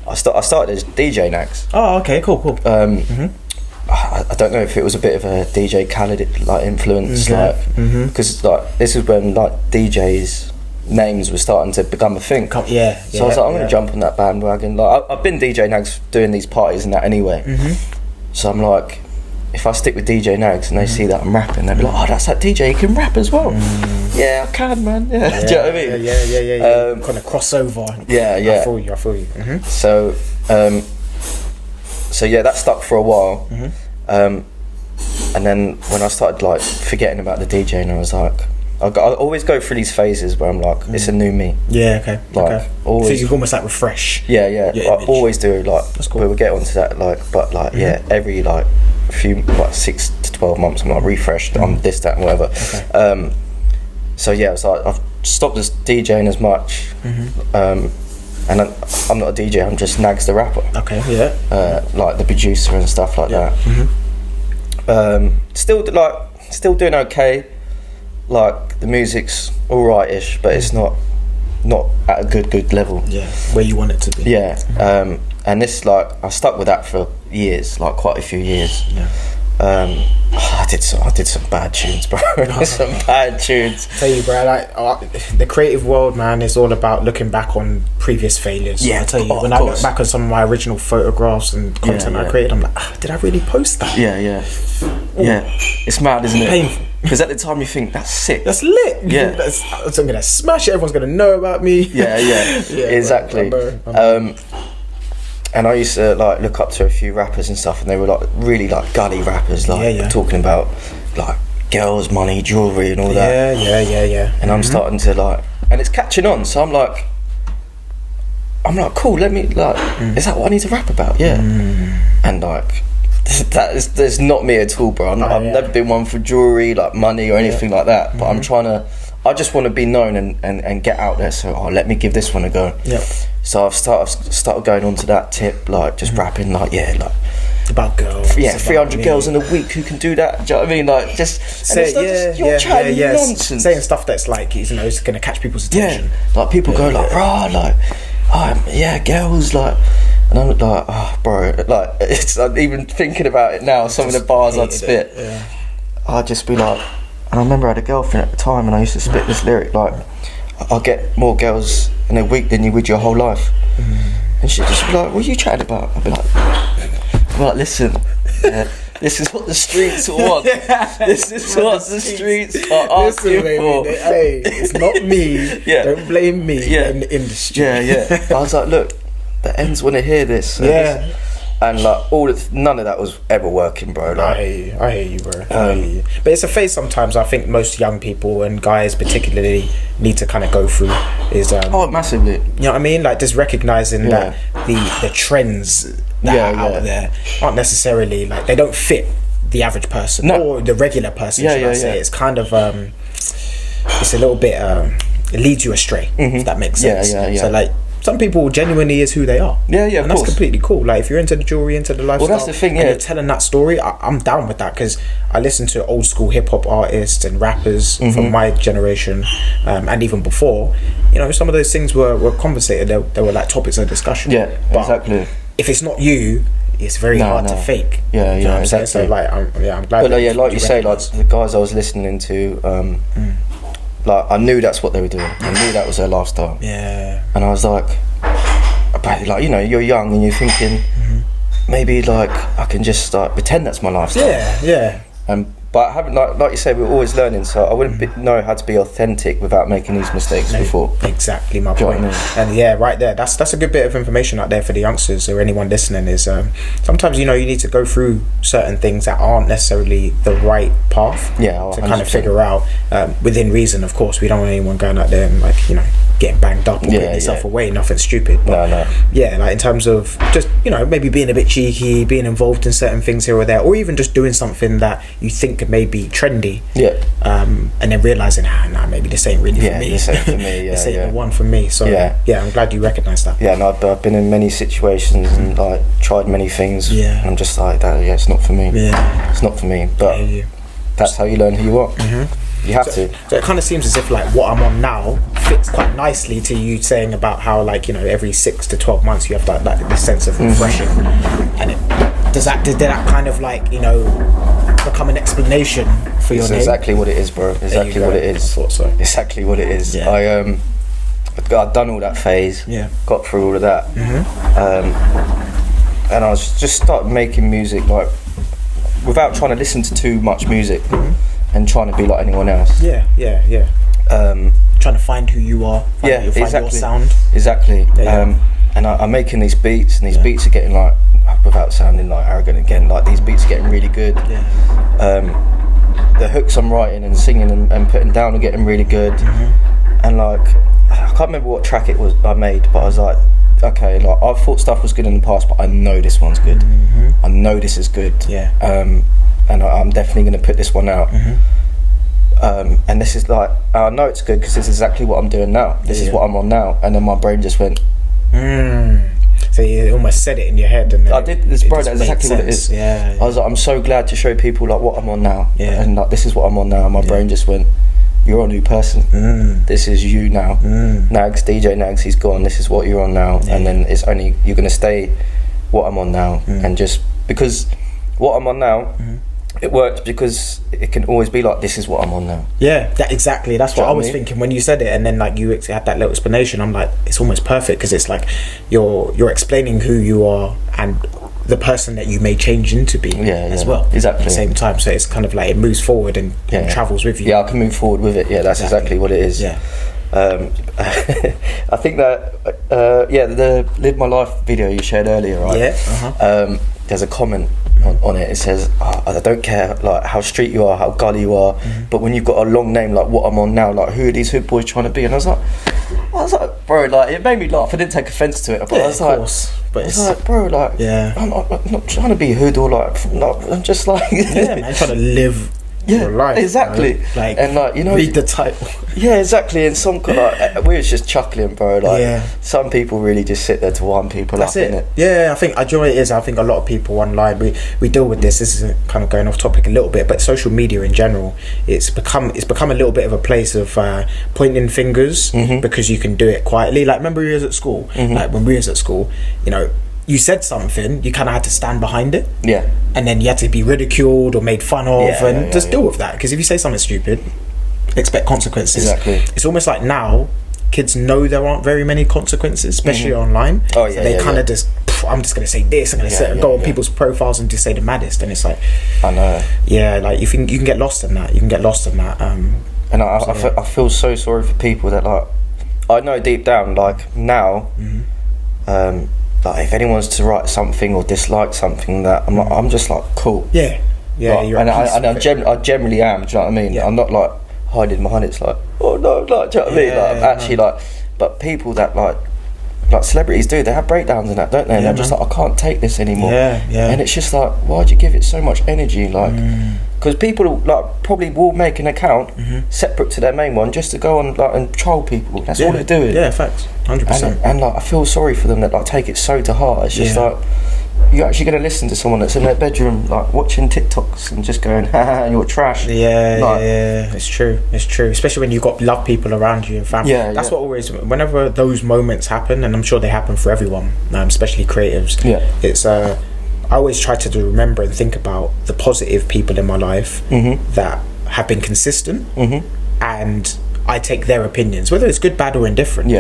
I started as DJ Nagz. Oh, okay, cool. I don't know if it was a bit of a DJ Khaled like influence, like because like this is when like DJs names were starting to become a thing. So I was like, I'm gonna jump on that bandwagon. Like I've been DJ Nagz doing these parties and that anyway. So I'm like, if I stick with DJ Nagz and they see that I'm rapping, they'll be like, "Oh, that's that DJ, he can rap as well." Yeah, I can, man. Yeah. Do you know what I mean? Yeah. Kind of crossover. Yeah. I feel you. So that stuck for a while. And then when I started like forgetting about the DJing, I was like, I always go through these phases where I'm like, it's a new me. Yeah, okay. Like, always, so you almost like refresh. Yeah. I always do. Like, that's cool. We'll get onto that. Like, but like, every like few, like 6 to 12 months, I'm like refreshed. I'm this, that, and whatever. Okay. So yeah, it's like I've stopped this DJing as much. And I'm not a DJ. I'm just Nagz the rapper. Okay. Yeah. Like the producer and stuff like that. Still doing okay. Like the music's alright-ish, but it's not at a good level. Yeah, where you want it to be. Yeah, and this like I stuck with that for years, like quite a few years. Yeah. I did some bad tunes, bro. Some bad tunes. Tell you, bro, like the creative world, man, is all about looking back on previous failures. Yeah, I tell you, when I look back on some of my original photographs and content I created, I'm like, did I really post that? Yeah. It's mad, isn't it? Painful. Because at the time you think, that's sick. That's lit. Yeah. I'm going to smash it. Everyone's going to know about me. Yeah. Exactly. And I used to like look up to a few rappers and stuff, and they were like really like gully rappers, like talking about like girls, money, jewellery and all that. Yeah. And I'm starting to like, and it's catching on, so I'm like, cool, let me like, is that what I need to rap about? Yeah. And like, That's not me at all, bro. I've never been one for jewelry, like money or anything like that. But I just want to be known and get out there. So let me give this one a go. Yeah. So I've started going on to that tip, like just rapping, like about girls. Yeah, 300 girls in a week who can do that. Do you know what I mean? Like just you're chatting nonsense, saying stuff that's like, you know, it's gonna catch people's attention. Yeah, like people go like, rah, like, girls, like. And I'm like, oh, bro, like, it's even thinking about it now. Some of the bars I'd spit, I'd just be like, and I remember I had a girlfriend at the time, and I used to spit this lyric like, "I'll get more girls in a week than you would your whole life," and she'd just be like, "What are you chatting about?" I'd be like, listen, this is what the streets want. This is what the streets are asking for. Hey, it's not me. Don't blame me in the industry. I was like, look. The ends want to hear this. And like none of that was ever working, bro. Like, I hear you, bro. I hear you. But it's a phase sometimes I think most young people and guys particularly need to kind of go through is massively. You know what I mean? Like just recognizing that the trends that are out there aren't necessarily like, they don't fit the average person or the regular person. Should I say? It's kind of it's a little bit it leads you astray, if that makes sense. So like, some people genuinely is who they are. And that's completely cool. Like if you're into the jewelry, into the lifestyle, well, that's the thing. And you're telling that story, I'm down with that, because I listen to old school hip hop artists and rappers from my generation, and even before. You know, some of those things were conversated. They were like topics of discussion. But exactly. If it's not you, it's very hard to fake. You know what I'm saying? So like, I'm glad. But like you say, like the guys I was listening to. Like I knew that's what they were doing. I knew that was their lifestyle. And I was like, you know, you're young and you're thinking, maybe like I can just pretend that's my lifestyle. But having like you say, we're always learning. So I wouldn't know how to be authentic without making these mistakes before. Exactly my point. And right there, that's a good bit of information out there for the youngsters or anyone listening. Is sometimes, you know, you need to go through certain things that aren't necessarily the right path. To kind of figure out within reason. Of course, we don't want anyone going out there and like, you know, getting banged up or putting yourself away. Nothing stupid. But like in terms of just, you know, maybe being a bit cheeky, being involved in certain things here or there, or even just doing something that you think may be trendy, and then realizing, maybe this ain't really for me. This ain't for me. This ain't the one for me. So I'm glad you recognise that. And I've been in many situations and like tried many things. And I'm just like that. It's not for me. It's not for me. But that's how you learn who you are. You have to. So it kind of seems as if like what I'm on now fits quite nicely to you saying about how, like, you know, every 6 to 12 months you have like this sense of refreshing, and did that kind of like, you know, become an explanation for your name? Exactly what it is, bro. Exactly what it is. I thought so. Exactly what it is. I'd done all that phase. Got through all of that. And I was just started making music like without trying to listen to too much music. And trying to be like anyone else. Trying to find who you are. Find your sound. Exactly. And I'm making these beats, and these beats are getting like, without sounding like arrogant again, like these beats are getting really good. The hooks I'm writing and singing and putting down are getting really good. And like, I can't remember what track it was I made, but I was like, okay, like I've thought stuff was good in the past, but I know this one's good. I know this is good. And I'm definitely going to put this one out. And this is like, I know it's good because this is exactly what I'm doing now. This is what I'm on now. And then my brain just went. So you almost said it in your head. And I did this, bro. That's exactly what it is. I was like, I'm so glad to show people like what I'm on now. And like, this is what I'm on now. And my brain just went, you're a new person. This is you now. Nagz, DJ Nagz, he's gone. This is what you're on now. And then it's only, you're going to stay what I'm on now. And just because what I'm on now, it works because it can always be like, this is what I'm on now. Exactly. That's what I was thinking when you said it, and then like you had that little explanation. I'm like, it's almost perfect because it's like you're explaining who you are and the person that you may change into being as well. Exactly. At the same time, so it's kind of like it moves forward and travels with you. I can move forward with it. That's exactly what it is. I think that the Live My Life video you shared earlier, right? There's a comment on it. It says, I don't care like how street you are, how gully you are, but when you've got a long name like what I'm on now, like who are these hood boys trying to be? And I was like, was like, bro, like, it made me laugh. I didn't take offence to it, but I was like, but it's like, bro, like, I'm not trying to be hood or like, I'm just like, man, trying to live your life, exactly, bro. Like, and like, you know, read the title. Yeah, exactly. And some like, we was just chuckling, bro. Like, some people really just sit there to wind people up, innit? Yeah, I think, do you know what it is? I think a lot of people online, we deal with this. This is kind of going off topic a little bit, but social media in general, it's become a little bit of a place of pointing fingers, because you can do it quietly. Like, remember we was at school? Like, when we was at school, you know, you said something, you kind of had to stand behind it. Yeah. And then you had to be ridiculed or made fun of, and just deal with that. Because if you say something stupid, expect consequences. Exactly. It's almost like now kids know there aren't very many consequences, especially online. Oh yeah. So they kind of just, I'm just gonna say this. I'm gonna go on people's profiles and just say the maddest, and it's like, I know. Yeah, like you can get lost in that. And I feel so sorry for people that, like, I know deep down, like, now, like, if anyone's to write something or dislike something, that I'm just like, cool. Yeah. Like, you're I generally am. Do you know what I mean? I'm not like hiding behind it. It's like, oh no, like, do you know what I mean? Like, actually, like, but people that like celebrities do, they have breakdowns and that, don't they? And they're just like, I can't take this anymore. And it's just like, why'd you give it so much energy? Like, because people like probably will make an account separate to their main one just to go on like and troll people. That's all they're doing. Yeah, facts, 100%. And like, I feel sorry for them that like take it so to heart. It's just like, you're actually going to listen to someone that's in their bedroom like watching TikToks and just going, haha, you're trash. It's true, especially when you've got love people around you and family. That's what always, whenever those moments happen, and I'm sure they happen for everyone, especially creatives, it's I always try to remember and think about the positive people in my life that have been consistent, and I take their opinions, whether it's good, bad or indifferent.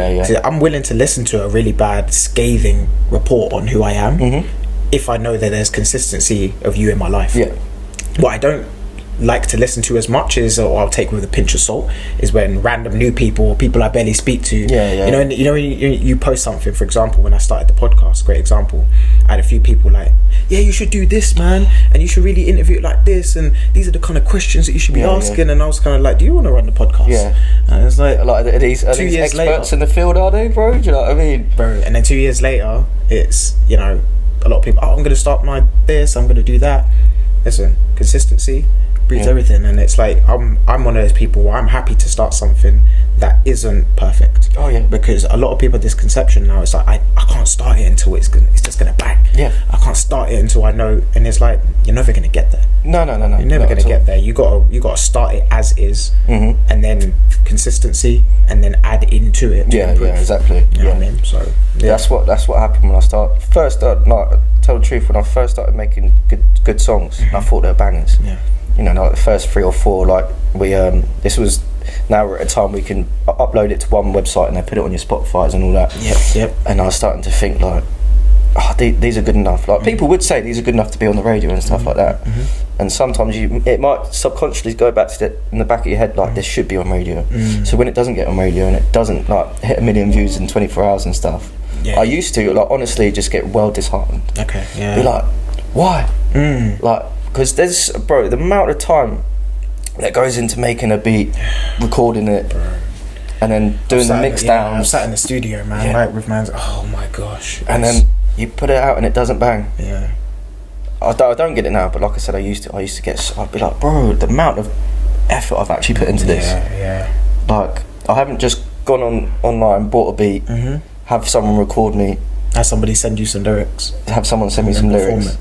I'm willing to listen to a really bad, scathing report on who I am if I know that there's consistency of you in my life. What I don't like to listen to as much is, or I'll take with a pinch of salt, is when random new people or people I barely speak to, you know, when you post something. For example, when I started the podcast, great example, I had a few people like, yeah, you should do this, man, and you should really interview it like this, and these are the kind of questions that you should be asking. And I was kind of like, do you want to run the podcast? And it's like are these experts later in the field, are they, bro? Do you know what I mean, bro? And then 2 years later, it's, you know, a lot of people, I'm going to start I'm going to do that. Listen, consistency breeds everything, and it's like, I'm one of those people where I'm happy to start something that isn't perfect. Because a lot of people have this conception now, it's like, I can't start it until it's just gonna bang. I can't start it until I know, and it's like, you're never gonna get there. No, you're never gonna get there. You gotta start it as is, and then consistency, and then add into it. Exactly. You know what I mean? So that's what happened when I tell the truth, when I first started making good songs, I thought they were bangers. You know, like the first 3 or 4, like we this was, now we're at a time we can upload it to one website and they put it on your Spotify's and all that. And I was starting to think like, these are good enough. Like, people would say these are good enough to be on the radio and stuff like that. And sometimes it might subconsciously go back to in the back of your head, like, this should be on radio. So when it doesn't get on radio and it doesn't like hit 1 million views in 24 hours and stuff, I used to, like, honestly just get well disheartened. Be like, why? Like, because there's, bro, the amount of time that goes into making a beat, recording it, and then doing the mix downs. I'm sat in the studio, man, like with man's, oh my gosh. And then you put it out and it doesn't bang. I don't get it now, but like I said, I used to I'd be like, bro, the amount of effort I've actually put into this. Like, I haven't just gone online, bought a beat, have someone record me, have somebody send you some lyrics, have someone send me some lyrics.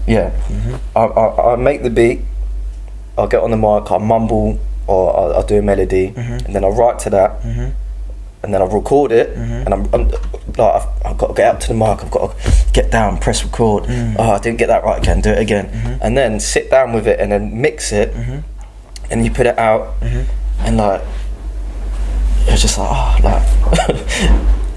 I make the beat, I'll get on the mic, I'll mumble, or I'll do a melody, and then I'll write to that, and then I'll record it, and I'm like, I've got to get up to the mic, I've got to get down, press record, I didn't get that right again, do it again, and then sit down with it and then mix it, and you put it out, and like, you're just like,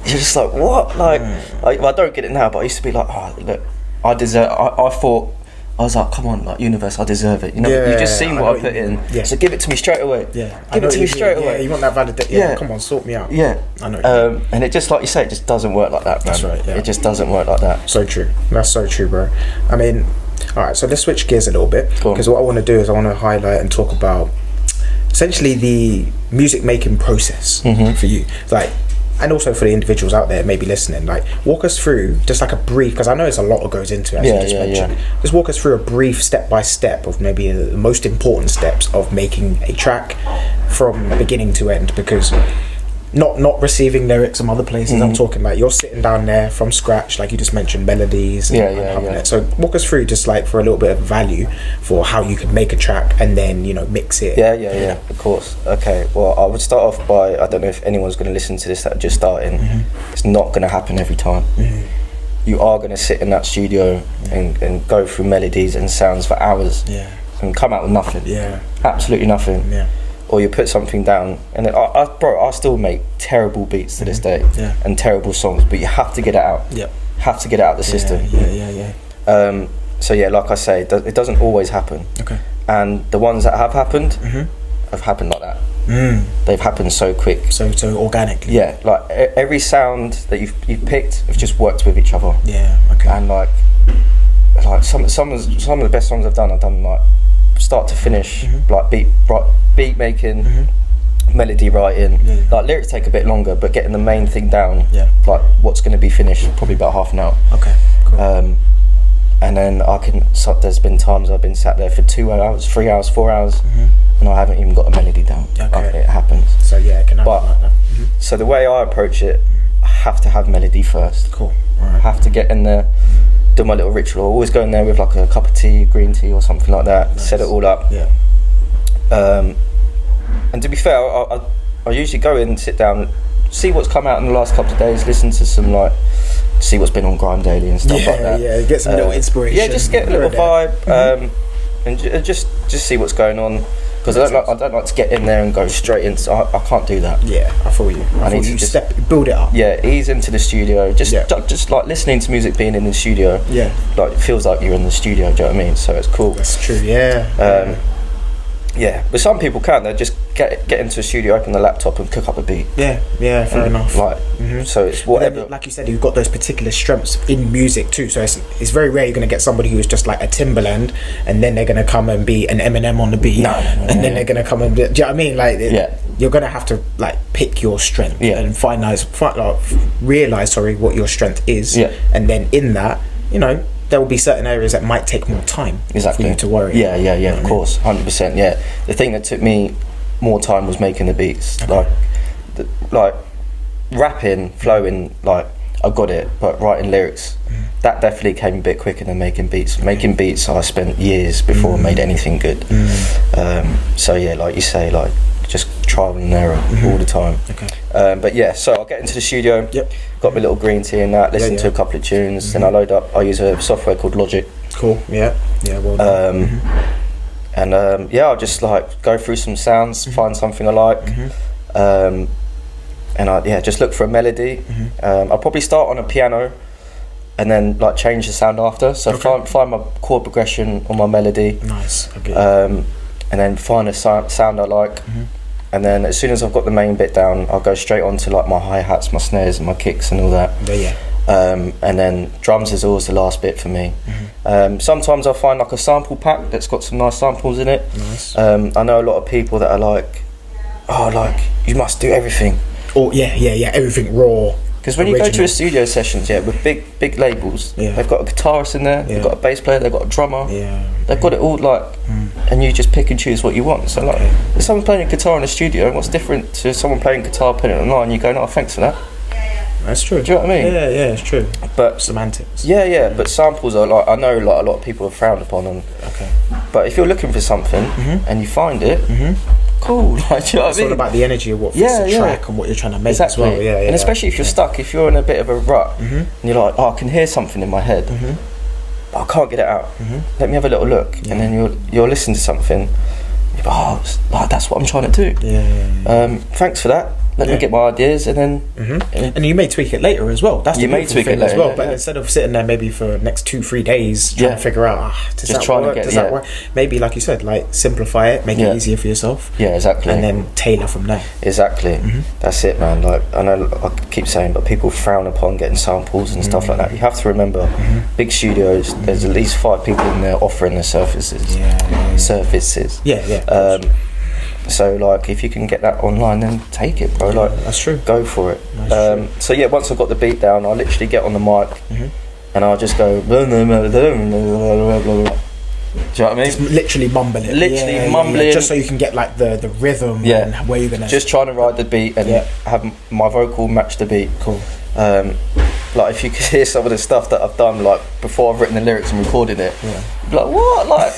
you're just like, what? Like, I don't get it now, but I used to be like, look, I deserve. I thought, I was like, come on, like, universe, I deserve it. You know, you just seen what I put in, so give it to me straight away. Give it to me straight away. Yeah, you want that validation? Yeah, come on, sort me out. I know. And it just, like you say, it just doesn't work like that, man. That's right. It just doesn't work like that. So true. That's so true, bro. I mean, all right. So let's switch gears a little bit, because what I want to do is I want to highlight and talk about essentially the music making process for you. Like, and also for the individuals out there maybe listening, like walk us through just like a brief, because I know there's a lot that goes into it, as you just mentioned. Just walk us through a brief step by step of maybe the most important steps of making a track from beginning to end, because not receiving lyrics from other places. I'm talking about you're sitting down there from scratch, like you just mentioned, melodies and so walk us through just like for a little bit of value for how you can make a track and then, you know, mix it. Of course. Okay, well, I would start off by, I don't know if anyone's going to listen to this that are just starting. It's not going to happen every time. You are going to sit in that studio and go through melodies and sounds for hours and come out with nothing. Absolutely nothing. Or you put something down, and then I still make terrible beats to this day, and terrible songs, but you have to get it out. Have to get it out of the system. So yeah, like I say, it doesn't always happen. And the ones that have happened have happened like that. They've happened so quick, so organically. Yeah, like every sound that you've picked have just worked with each other. And like some of the best songs I've done like start to finish, like beat making, melody writing. Like lyrics take a bit longer, but getting the main thing down, like what's going to be finished, probably about half an hour. And then there's been times I've been sat there for 2 hours, 3 hours, 4 hours, and I haven't even got a melody down. Like, it happens. So yeah, it can happen like that. So the way I approach it, I have to have melody first. I have to get in there, do my little ritual. I always go in there with like a cup of tea, green tea or something like that, set it all up. And to be fair, I usually go in, sit down, see what's come out in the last couple of days, listen to some like, see what's been on Grime Daily and stuff like that. Get some little inspiration. Just get a little vibe, and just see what's going on. Because I don't like to get in there and go straight into. I can't do that. I feel you. I need to just build it up. Ease into the studio. Just like listening to music, being in the studio. Like it feels like you're in the studio. Do you know what I mean? So it's cool. That's true. But some people can't. They just get into a studio, open the laptop, and cook up a beat. Fair enough. Like, so it's whatever. Like you said, you've got those particular strengths in music too. So it's very rare you're going to get somebody who's just like a Timberland, and then they're going to come and be an Eminem on the beat, and then they're going to come and do you know what I mean? Like, you're going to have to like pick your strength and realize what your strength is, and then in that, you know, there will be certain areas that might take more time for you to worry about. Of course, 100%. The thing that took me more time was making the beats. Like rapping, flowing, like I got it, but writing lyrics, that definitely came a bit quicker than making beats. Making beats, I spent years before I made anything good. So yeah, like you say, like just trial and error all the time. But yeah, so I'll get into the studio, got my little green tea and that, listen to a couple of tunes, then I load up. I use a software called Logic. Well done. And I'll just like go through some sounds, find something I like, and I just look for a melody. I'll probably start on a piano and then like change the sound after. So find my chord progression on my melody. And then find a sound I like, and then as soon as I've got the main bit down, I'll go straight on to like my hi-hats, my snares and my kicks and all that. And then drums is always the last bit for me. Sometimes I'll find like a sample pack that's got some nice samples in it. I know a lot of people that are like, you must do everything. Everything raw. Because when you go to a studio sessions, with big labels, they've got a guitarist in there, they've got a bass player, they've got a drummer, they've got it all like, and you just pick and choose what you want. So like, if someone's playing a guitar in a studio, what's different to someone playing guitar, putting it online, you go, no, thanks for that. That's true. Do you know what I mean? Yeah, it's true. But semantics. But samples are like, I know like a lot of people are frowned upon on. But if you're looking for something and you find it, cool. Like, do you know what I mean? It's all about the energy of what fits the track and what you're trying to make as well. And especially if you're stuck, if you're in a bit of a rut and you're like, I can hear something in my head, but I can't get it out. Let me have a little look, and then you'll listen to something. You're like, that's what I'm trying to do. Thanks for that. Let me get my ideas, and then and you may tweak it later as well. That's the beautiful thing as well. But instead of sitting there maybe for the next 2-3 days trying to figure out does that work? Maybe like you said, like simplify it, make it easier for yourself. Exactly. And then tailor from there. Exactly. That's it, man. Like I know I keep saying, but people frown upon getting samples and stuff like that. You have to remember, big studios, there's at least 5 people in there offering the services. So like, if you can get that online, then take it, bro. Like, that's true. Go for it. That's true. So yeah, once I've got the beat down, I literally get on the mic and I'll just go. Blah, blah, blah, blah, blah, blah, blah. Do you know what I mean? Just literally mumbling. Literally mumbling. Just so you can get like the rhythm and where you're gonna. Just trying to ride the beat and have my vocal match the beat. Cool. Like, if you could hear some of the stuff that I've done, like before I've written the lyrics and recorded it, you'd be like, what? Like,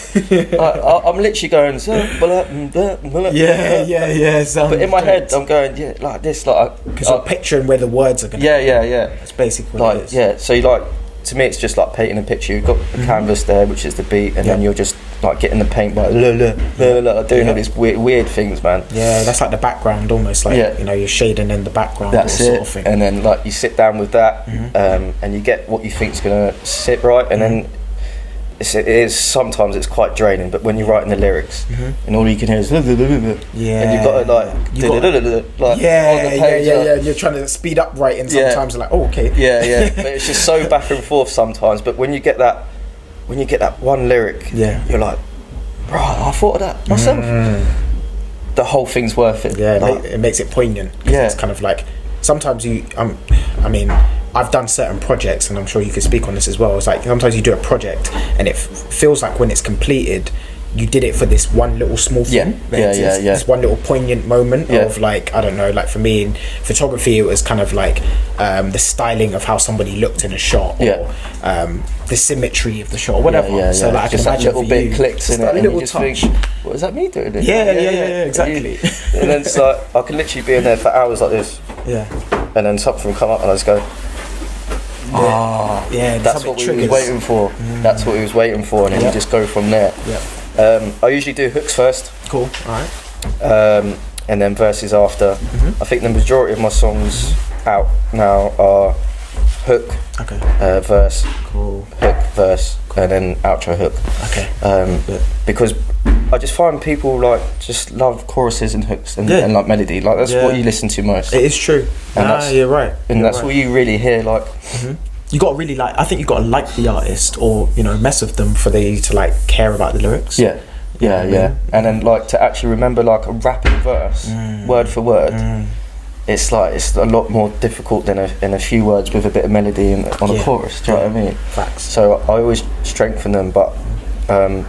I'm literally going. But in my head, I'm going, like this, like, because you're picturing where the words are gonna. Yeah. That's basically like, what it is. yeah. So you like. To me, it's just like painting a picture. You've got the canvas there, which is the beat, and then you're just like getting the paint, like doing all these weird things, man. Yeah, that's like the background, almost like you know, you're shading in the background. That's it. Sort of thing. And then like you sit down with that, and you get what you think's gonna sit right, and then it is sometimes it's quite draining. But when you're writing the lyrics, and all you can hear is and you've got to like on the page, and you're trying to speed up writing. Sometimes like, oh, okay, but it's just so back and forth sometimes. But when you get that one lyric, you're like, right, I thought of that myself. The whole thing's worth it. Yeah, like, it makes it poignant. It's kind of like sometimes I mean, I've done certain projects, and I'm sure you could speak on this as well. It's like sometimes you do a project, and it feels like when it's completed, you did it for this one little small thing. This one little poignant moment of like, I don't know, like for me in photography, it was kind of like the styling of how somebody looked in a shot, or the symmetry of the shot, or whatever. So like, just I can that little bit you, clicks in it, and you just think, what is that me doing this? Yeah, exactly. And then it's like, I can literally be in there for hours like this. And then something will come up, and I just go, that's what we was waiting for. That's what he was waiting for, and then you just go from there. I usually do hooks first. Cool. Alright. And then verses after. I think the majority of my songs out now are hook, verse, hook, verse, and then outro hook. Because I just find people like just love choruses and hooks and like melody. Like that's what you listen to most. It is true. And you're right. And that's what you really hear. Like you got to really like. I think you got to like the artist, or you know, mess with them for they to like care about the lyrics. Yeah. And then like to actually remember like a rapping verse, word for word. It's like it's a lot more difficult than a few words with a bit of melody on a chorus. Do you know what I mean? Facts. So I always strengthen them, but I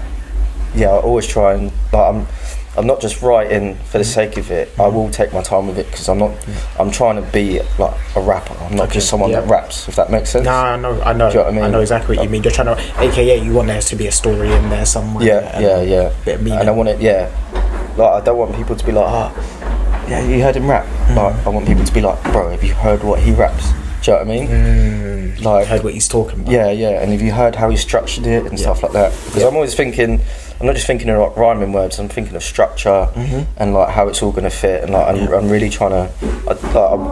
always try and like I'm not just writing for the sake of it. I will take my time with it because I'm trying to be like a rapper. I'm not just someone that raps. If that makes sense. No, I know. Do you know what I mean? I know exactly what you mean. You're trying to, AKA, you want there to be a story in there somewhere. Yeah. Bit of meaning. And I want it. Yeah. Like I don't want people to be like, you heard him rap. Like I want people to be like, bro, have you heard what he raps? Do you know what I mean? Like heard what he's talking about. Yeah. And have you heard how he structured it and stuff like that? Because I'm always thinking. I'm not just thinking of like rhyming words. I'm thinking of structure and like how it's all going to fit. And like I'm really trying to. I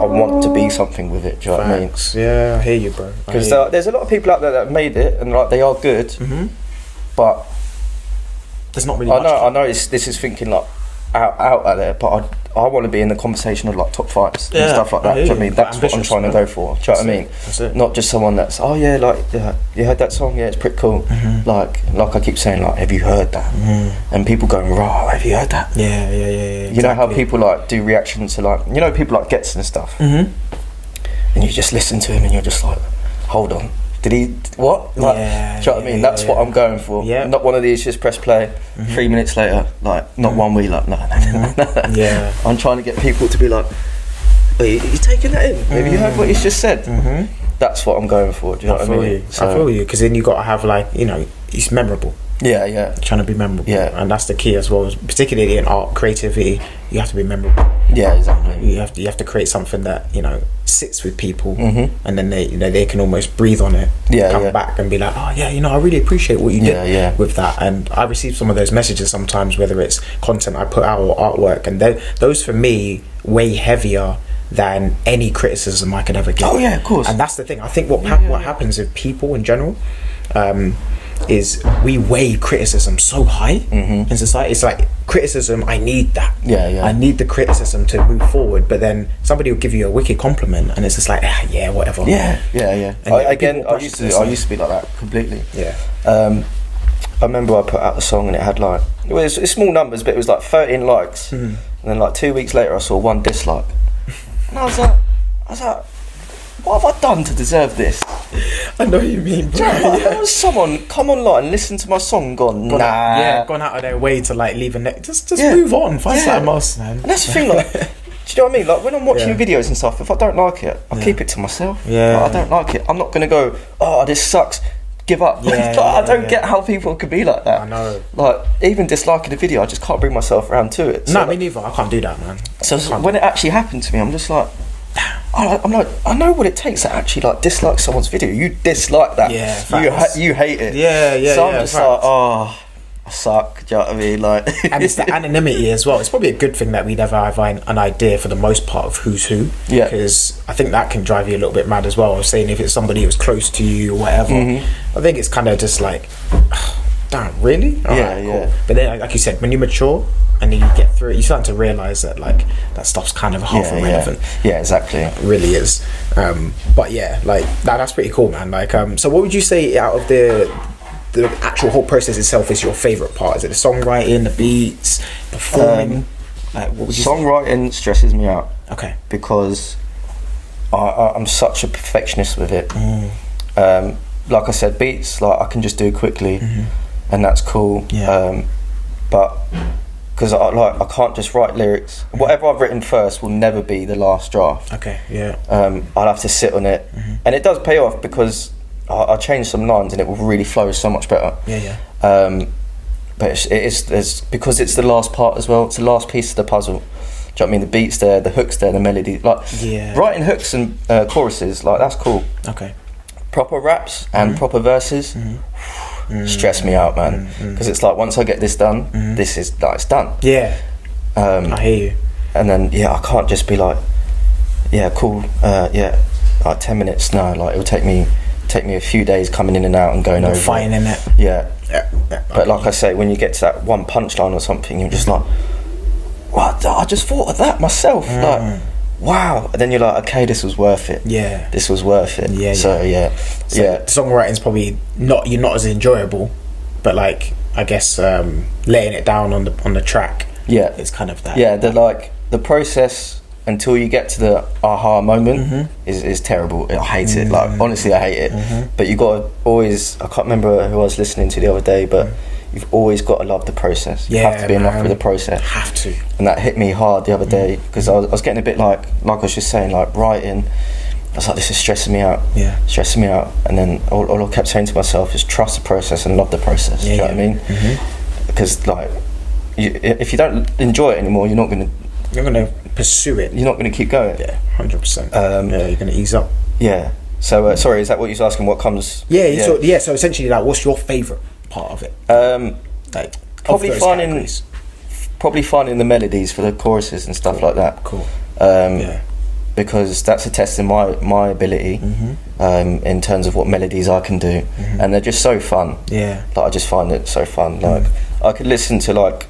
want to be something with it. Do you know what I mean? Yeah, I hear you, bro. Because there's a lot of people out there that have made it and like they are good, but there's not really. I know. This is thinking like out there, but I want to be in the conversation of like top fives and stuff like that. Do you know what I mean? That's what I'm trying to go for. Do you know what I mean? That's it. Not just someone that's you heard that song? Yeah, it's pretty cool. Like I keep saying, like, have you heard that? And people going, right, have you heard that? Yeah. You know how people like do reactions to like, you know, people like Gets and stuff, and you just listen to him and you're just like, hold on. Did he what? Like, do you know what I mean? That's what I'm going for. Yeah. Not one of these just press play. 3 minutes later, like not one wheel up. No. Yeah. I'm trying to get people to be like, are you taking that in? Have you heard what he's just said? That's what I'm going for. Do you know what I mean? I feel you, because then you got to have like, you know, it's memorable. Yeah. Trying to be memorable. Yeah. And that's the key as well, particularly in art, creativity. You have to be memorable. Yeah, exactly. You have to create something that, you know, sits with people, and then they can almost breathe on it. Come back and be like, oh yeah, you know, I really appreciate what you did with that. And I receive some of those messages sometimes, whether it's content I put out or artwork, and those for me way heavier than any criticism I could ever get. Oh yeah, of course. And that's the thing. I think what happens with people in general is we weigh criticism so high in society. It's like criticism, I need that. I need the criticism to move forward. But then somebody will give you a wicked compliment, and it's just like, whatever. Yeah. And I used to be like that completely. I remember I put out the song and it had like, it's small numbers, but it was like 13 likes. And then like 2 weeks later I saw 1 dislike. And I was like, what have I done to deserve this? I know what you mean, bro. How has someone come online, listen to my song, and gone, nah. Gone out of their way to like leave a just move on, find something else, man. And that's the thing, like, do you know what I mean? Like when I'm watching videos and stuff, if I don't like it, I'll keep it to myself. Like, I don't like it. I'm not gonna go, oh, this sucks, give up. I don't get how people could be like that. I know. Like even disliking a video, I just can't bring myself around to it. No, me neither. I can't do that, man. So when it actually happened to me, I'm just like, I'm like, I know what it takes to actually like dislike someone's video. You dislike that. You hate it. So I'm just like, oh, I suck. Do you know what I mean? Like, and it's the anonymity as well. It's probably a good thing that we never have an idea for the most part of who's who. Yeah. Because I think that can drive you a little bit mad as well. I was saying if it's somebody who's close to you or whatever, I think it's kind of just like, damn, really? Cool. But then, like you said, when you mature and then you get through it, you start to realise that like that stuff's kind of half irrelevant. Yeah, exactly. It really is. But yeah, like that's pretty cool, man. Like, so what would you say out of the actual whole process itself is your favourite part? Is it the songwriting, the beats, performing? Like, what would you songwriting stresses me out. Okay. Because I'm such a perfectionist with it. Like I said, beats, like I can just do quickly, and that's cool. But because I can't just write lyrics. Whatever I've written first will never be the last draft. Okay. Yeah. I'll have to sit on it, and it does pay off because I change some lines and it will really flow so much better. But it's because it's the last part as well. It's the last piece of the puzzle. Do you know what I mean? The beats there, the hooks there, the melody. Like writing hooks and choruses, like that's cool. Okay. Proper raps and proper verses stress me out, man. Because it's like once I get this done, this is like it's done. I hear you. And then I can't just be like, cool, like 10 minutes. No, like it will take me a few days coming in and out and going over fighting in it. But like I say, when you get to that one punchline or something, you're just like, what? I just thought of that myself. Like, wow. And then you're like, okay, this was worth it. This was worth it. So songwriting's probably not as enjoyable, but like I guess laying it down on the track. It's kind of that. The process until you get to the aha moment is terrible. I hate it. Like honestly, I hate it. But you got to always. I can't remember who I was listening to the other day, but you've always got to love the process. You have to be in love with the process. Have to. And that hit me hard the other day because I was getting a bit like I was just saying, like writing. I was like, this is stressing me out. Stressing me out. And then all I kept saying to myself is trust the process and love the process. Do you know what I mean? Because like, if you don't enjoy it anymore, you're not gonna pursue it. You're not going to keep going. 100%. You're going to ease up. So sorry, is that what you're asking? What comes? So essentially, like, what's your favourite part of it? Like probably finding the melodies for the choruses and stuff like that. Cool. Because that's a test in my ability in terms of what melodies I can do, and they're just so fun. Like I just find it so fun. Like I could listen to like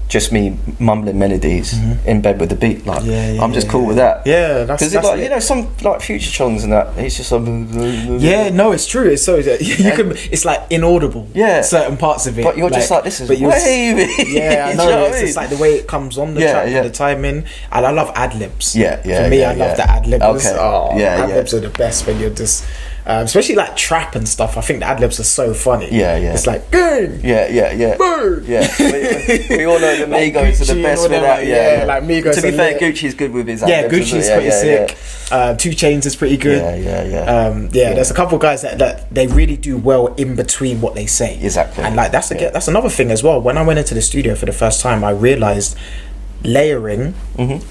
just me mumbling melodies in bed with the beat. Like I'm just cool with that. That's like you know some like Future songs and that. It's just like it's true. It's so you can. It's like inaudible. Certain parts of it. But you're just like this is wavy. I know. It's just like the way it comes on the track, the timing, and I love ad libs. For me, I love the ad libs. Ad libs are the best when you're just. Especially like trap and stuff. I think the ad libs are so funny. It's like gang. Bird. We all know that Migos like are the best with that. Like Migos. To be fair, Gucci's good with his ad libs. Gucci's pretty sick. 2 Chainz is pretty good. There's a couple of guys that they really do well in between what they say. Exactly. And like that's another thing as well. When I went into the studio for the first time, I realised layering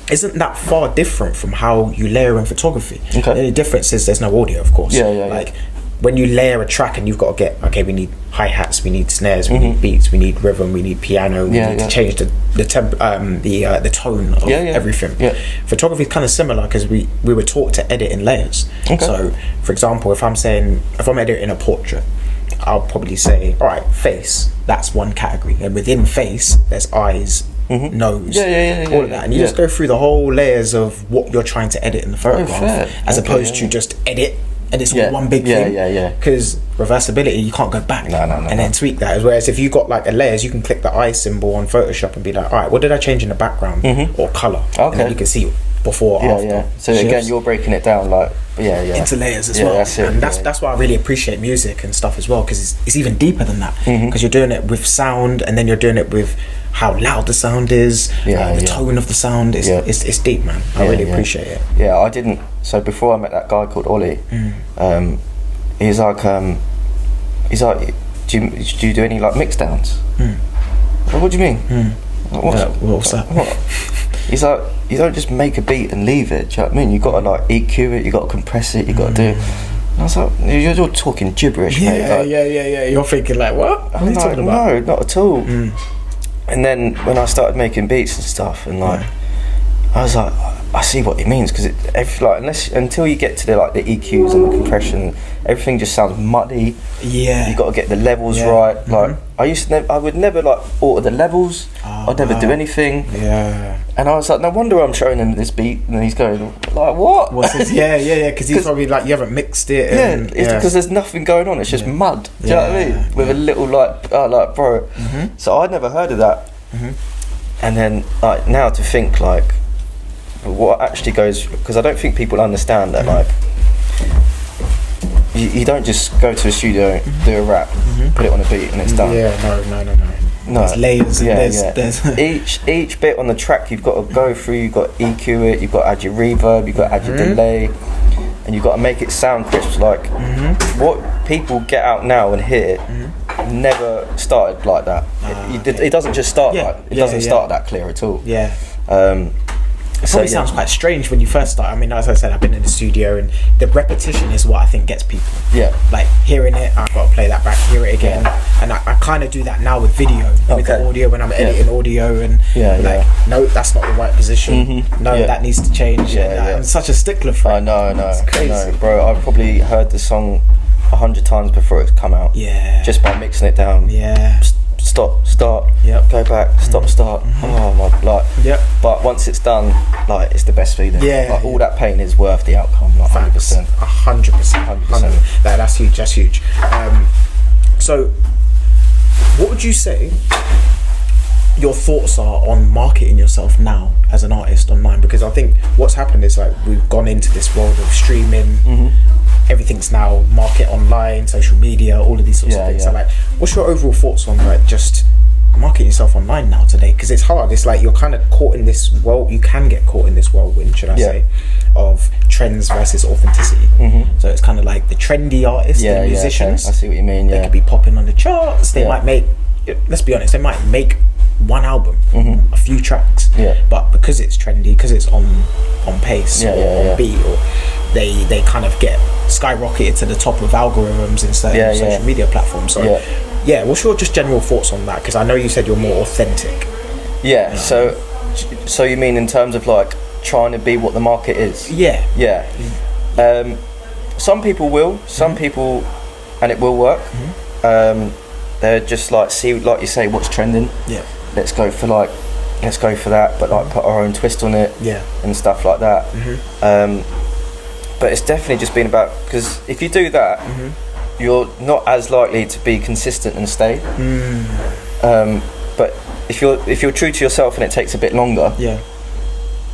isn't that far different from how you layer in photography. The only difference is there's no audio, of course. Like when you layer a track and you've got to get we need hi-hats, we need snares, we need beats, we need rhythm, we need piano, we need to change the temp, the tone of everything. Photography is kind of similar because we were taught to edit in layers. So for example, if I'm editing a portrait, I'll probably say, all right, face, that's one category, and within face there's eyes, nose, all of that, and you just go through the whole layers of what you're trying to edit in the photograph, as opposed to just edit and it's all one big thing. Because reversibility, you can't go back and then tweak that. Whereas if you got like a layers, you can click the eye symbol on Photoshop and be like, all right, what did I change in the background or color? And then you can see before or after. So again, you're breaking it down like into layers as well. That's it. And that's why I really appreciate music and stuff as well, because it's even deeper than that. Because you're doing it with sound, and then you're doing it with how loud the sound is, the tone of the sound. It's deep, man. I really appreciate it. Yeah, I didn't. So before I met that guy called Ollie, he's like, do you do any like mix downs? What do you mean? What's that? What? He's like, you don't just make a beat and leave it. Do you know what I mean? You got to like EQ it, you got to compress it, you got to do. And I was like, you're talking gibberish, mate. Like, You're thinking like, what? What are you talking about? No, not at all. And then when I started making beats and stuff, and like, I was like, I see what he means, because until you get to the like the EQs and the compression, everything just sounds muddy. You got to get the levels right. Like I would never like alter the levels. I'd never do anything. And I was like, no wonder I'm showing him this beat, and he's going like, what? What's this? Because he's probably like, you haven't mixed it. It's because there's nothing going on. It's just mud. Do you know what I mean? With a little like bro. So I'd never heard of that. And then like now to think like, what actually goes, because I don't think people understand that like you don't just go to a studio, do a rap, put it on a beat and it's done. No, there's layers. There's each bit on the track you've got to go through. You've got to EQ it, you've got to add your reverb, you've got to add your delay, and you've got to make it sound crisp. Like what people get out now and hear never started like that. It doesn't just start it doesn't start that clear at all. It probably sounds quite strange when you first start. I mean, as I said, I've been in the studio, and the repetition is what I think gets people. Like hearing it, I've got to play that back, hear it again, and I kind of do that now with video, with the audio when I'm editing audio, and no, that's not the right position. That needs to change. I'm such a stickler for it. I know. It's crazy. I know, bro. I've probably heard the song 100 times before it's come out. Just by mixing it down. Stop, start, go back, stop, start. Oh my, like, but once it's done, like, it's the best feeling. Like, all that pain is worth the outcome, like 100%. 100%. That's huge. That's huge. So, what would you say your thoughts are on marketing yourself now as an artist online? Because I think what's happened is like we've gone into this world of streaming. Everything's now market online, social media, all of these sorts of things. So like, what's your overall thoughts on like just marketing yourself online now today? Because it's hard. It's like you're kind of caught in this you can get caught in this whirlwind, should I say, of trends versus authenticity. So it's kind of like the trendy artists, the musicians. I see what you mean. They could be popping on the charts. They might make, let's be honest, they might make one album, a few tracks, but because it's trendy, because it's on pace or on beat, or they kind of get skyrocketed to the top of algorithms in certain social media platforms. So what's your just general thoughts on that? Because I know you said you're more authentic. So you mean in terms of like trying to be what the market is? Some people will, some people, and it will work. They're just like, see, like you say, what's trending. Let's go for that, but like put our own twist on it, and stuff like that. But it's definitely just been about, because if you do that, you're not as likely to be consistent and stay. But if you're true to yourself and it takes a bit longer,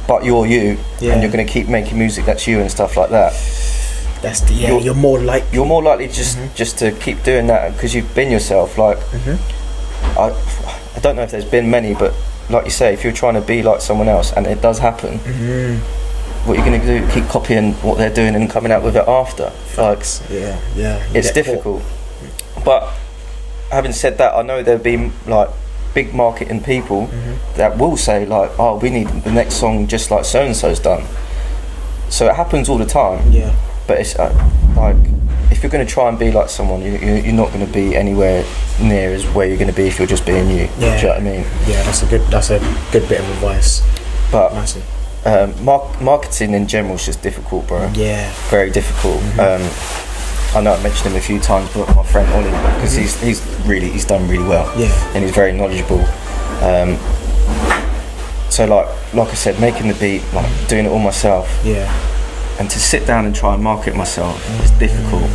but you're you, and you're going to keep making music that's you and stuff like that. That's the you're more likely just to keep doing that because you've been yourself. Like I don't know if there's been many, but like you say, if you're trying to be like someone else and it does happen, what you're going to do? Keep copying what they're doing and coming out with it after. Like, it's difficult. But having said that, I know there'll be like big marketing people that will say like, oh, we need the next song just like so and so's done. So it happens all the time. But it's like, if you're going to try and be like someone, you're not going to be anywhere near as where you're going to be if you're just being you. Do you know what I mean? That's a good bit of advice. But marketing in general is just difficult, bro. Very difficult. I know I mentioned him a few times, but my friend Ollie, because he's done really well, and he's very knowledgeable. So like I said, making the beat, like doing it all myself. and to sit down and try and market myself is difficult.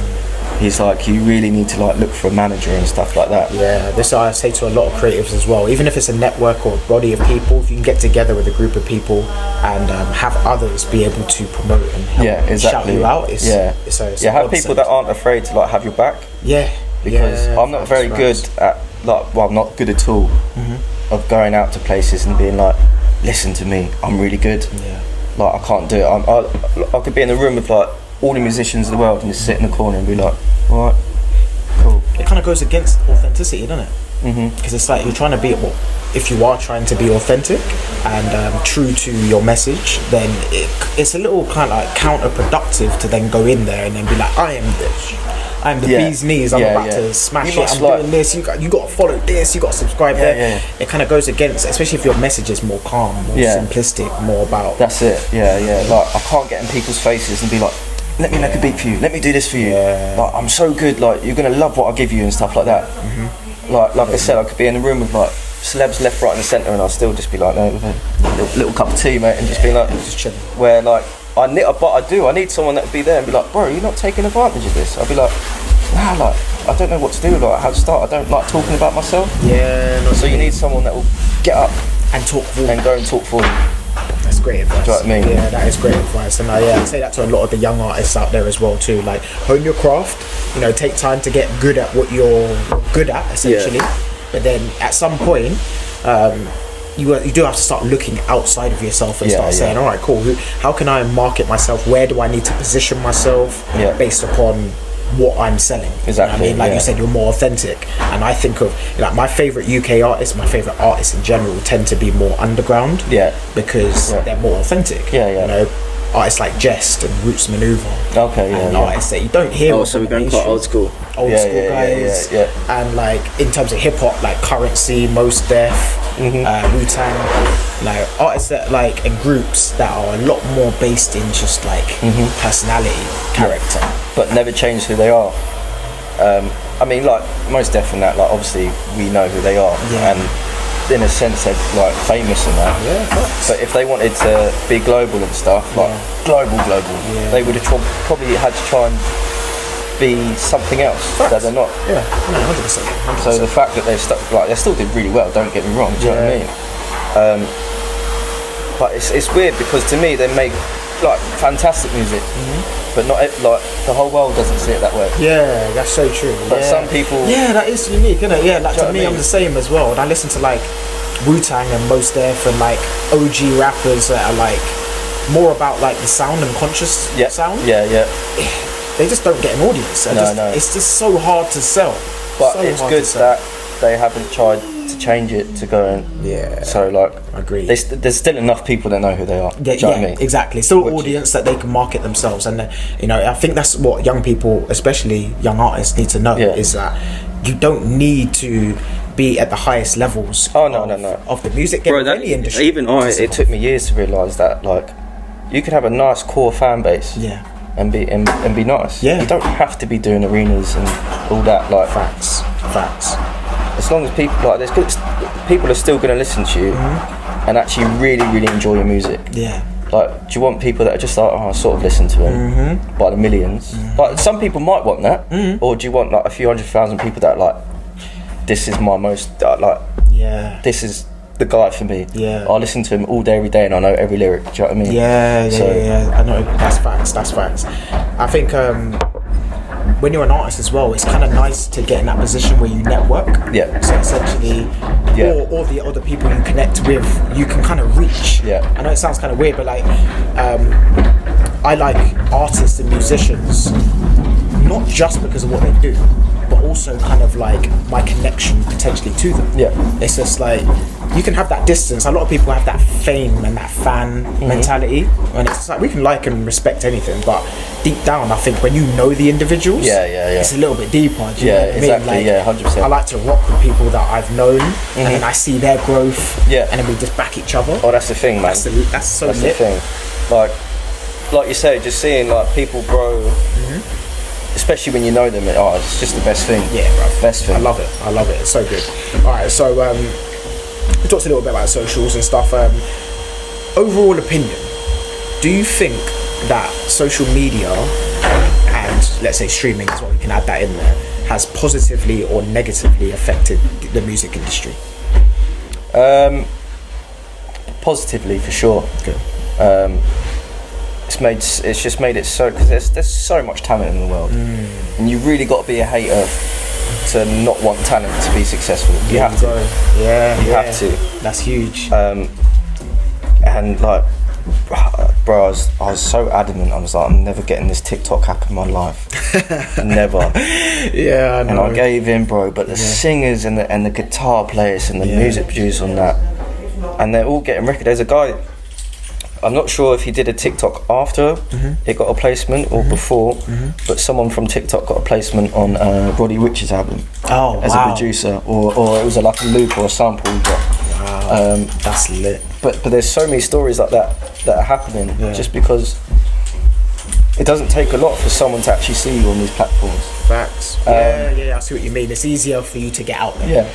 He's like, you really need to like look for a manager and stuff like that. Yeah, this I say to a lot of creatives as well. Even if it's a network or a body of people, if you can get together with a group of people and have others be able to promote and help shout you out, it's have people that aren't afraid to like have your back. Yeah, because I'm not very good at not good at all of going out to places and being like, listen to me, I'm really good. Yeah, like I can't do it. I could be in a room with like all the musicians in the world and just sit in the corner and be like, alright, cool. It kind of goes against authenticity, doesn't it? Because it's like you're trying to be, if you are trying to be authentic and true to your message, then it's a little kind of like counterproductive to then go in there and then be like, I am the bee's knees, I'm about to smash it, I'm doing this, you got to follow this, you got to subscribe there. It kind of goes against, especially if your message is more calm, more simplistic, more about... That's it, like I can't get in people's faces and be like, let me make a beat for you, let me do this for you, like I'm so good, like you're gonna love what I give you and stuff like that. Like I said, I could be in a room with like celebs left, right and centre and I'll still just be like, no, with a little cup of tea, mate, and just be like, just chilling. Where like I need someone that would be there and be like, bro, you're not taking advantage of this. I'll be like, nah, like I don't know what to do, like how to start, I don't like talking about myself. So you need someone that will get up and talk for and go and talk for you. That's great advice. Do you know what I mean? Yeah, that is great advice, and I say that to a lot of the young artists out there as well too. Like, hone your craft. Take time to get good at what you're good at, essentially. But then at some point, you do have to start looking outside of yourself and start saying, all right, cool. How can I market myself? Where do I need to position myself based upon what I'm selling? Exactly. You know what I mean, you said, you're more authentic, and I think of like my favorite UK artists, my favorite artists in general tend to be more underground. Because they're more authentic. You know, artists like Jest and Roots Maneuver. And artists that you don't hear. Oh, so we're going quite old school. Old school guys. And like in terms of hip hop, like Currency, Mos Def, Wu-Tang, like artists that like and groups that are a lot more based in just like personality, character, but never change who they are. I mean, like Mos Def and that, like obviously we know who they are, and in a sense they're like famous and that. But if they wanted to be global and stuff, like global, they would have probably had to try and be something else that they're not. 100%. So the fact that they still did really well, don't get me wrong, do you know what I mean? But it's weird because to me they make like fantastic music, but not like the whole world doesn't see it that way. That's so true. But some people, that is unique, isn't it? Like to me, I'm the same as well. And I listen to like Wu-Tang and Mos Def and like OG rappers that are like more about like the sound and conscious sound. They just don't get an audience. It's just so hard to sell. But it's good that they haven't tried to change it to go and so like I agree. There's still enough people that know who they are. Do you know what I mean? Exactly. Still an audience that they can market themselves, and I think that's what young people, especially young artists, need to know is that you don't need to be at the highest levels of the music game, any industry. Even it took me years to realise that like you could have a nice core fan base and be nice. You don't have to be doing arenas and all that. Like facts. As long as people like people are still going to listen to you and actually really, really enjoy your music. Like, do you want people that are just like, I sort of listen to him by the millions? Like, some people might want that, or do you want like a few 100,000 people that are like, this is my most this is the guy for me. I listen to him all day, every day, and I know every lyric. Do you know what I mean? I know. That's facts. I think when you're an artist as well, it's kind of nice to get in that position where you network. So essentially, all the other people you connect with, you can kind of reach. I know it sounds kind of weird, but like, I like artists and musicians not just because of what they do, but also kind of like my connection potentially to them. It's just like you can have that distance. A lot of people have that fame and that fan mentality, and it's just like we can like and respect anything, but deep down, I think when you know the individuals, it's a little bit deeper. Do you know what I mean? Exactly. Like, 100%. I like to rock with people that I've known, and then I see their growth, and then we just back each other. Oh, that's the thing, man. That's so lit. The thing. Like you say, just seeing like people grow, especially when you know them, it's just the best thing. Best thing. I love it. It's so good. All right, so we talked a little bit about socials and stuff. Overall opinion, do you think that social media and let's say streaming as well, we can add that in there, has positively or negatively affected the music industry? Positively, for sure. Okay. It's just made it so, because there's so much talent in the world, and you really got to be a hater to not want talent to be successful. You have to. You have to. That's huge. And like, bro, I was so adamant. I was like, I'm never getting this TikTok app in my life. Never. Yeah, I know. And I gave in, bro. But the singers and the guitar players and the music producers on that, and they're all getting record. There's a guy, I'm not sure if he did a TikTok after it got a placement or before, but someone from TikTok got a placement on Roddy Ricch's album as a producer, or it was like a loop or a sample he got. Wow, that's lit. But there's so many stories like that are happening just because it doesn't take a lot for someone to actually see you on these platforms. Facts. I see what you mean. It's easier for you to get out there.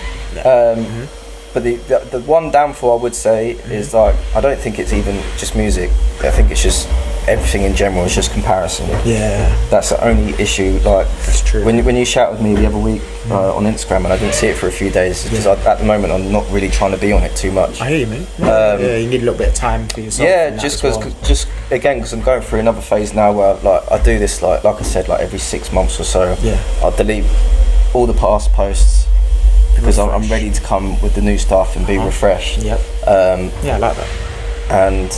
But the one downfall I would say is, like, I don't think it's even just music. I think it's just everything in general. It's just comparison. Yeah, that's the only issue. Like, that's true. When you shouted me the other week on Instagram and I didn't see it for a few days, because at the moment I'm not really trying to be on it too much. I hear you, man. You need a little bit of time for yourself. Yeah, just because I'm going through another phase now where, like, I do this like I said, like every 6 months or so. Yeah, I'll delete all the past posts, because I'm ready to come with the new stuff and be refreshed. Yep. I like that. And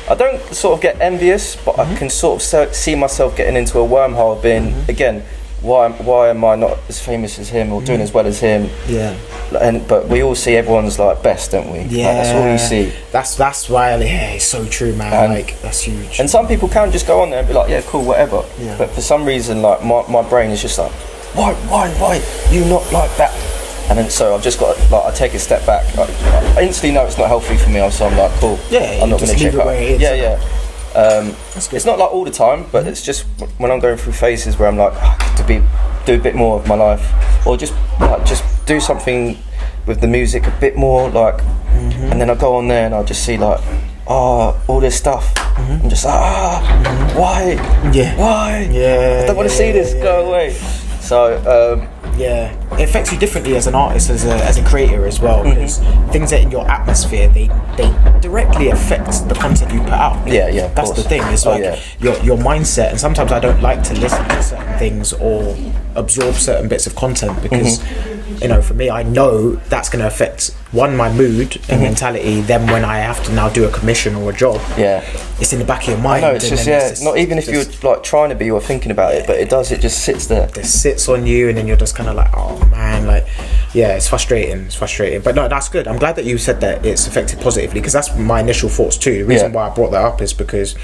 I don't sort of get envious, but I can sort of see myself getting into a wormhole, being again, why am I not as famous as him or doing as well as him? Yeah. But we all see everyone's like best, don't we? Yeah. Like, that's all you see. That's why. Yeah, it's so true, man. And, like, that's huge. And some people can just go on there and be like, yeah, cool, whatever. Yeah. But for some reason, like my brain is just like, why you not like that? And then so I've just got, like, I take a step back. I instantly know it's not healthy for me, so I'm like, cool. Yeah, I'm not going to check out. That's good. It's not like all the time, but it's just when I'm going through phases where I'm like, do a bit more of my life, or just do something with the music a bit more, like, and then I go on there and I just see like, all this stuff. I'm just like, why? Yeah. Why? Yeah. I don't want to see this. Go away. So. It affects you differently as an artist, as a creator as well, because things that in your atmosphere, they directly affect the content you put out. That's the thing. It's like your mindset, and sometimes I don't like to listen to certain things or absorb certain bits of content because for me, I know that's going to affect my mood and mentality. Then when I have to now do a commission or a job, it's in the back of your mind. I know, it's just not even if you're like trying to be or thinking about it, but it just sits there. It sits on you, and then you're just kind of like, oh man, like, it's frustrating. But no, that's good. I'm glad that you said that it's affected positively, because that's my initial thoughts too. The reason why I brought that up is because,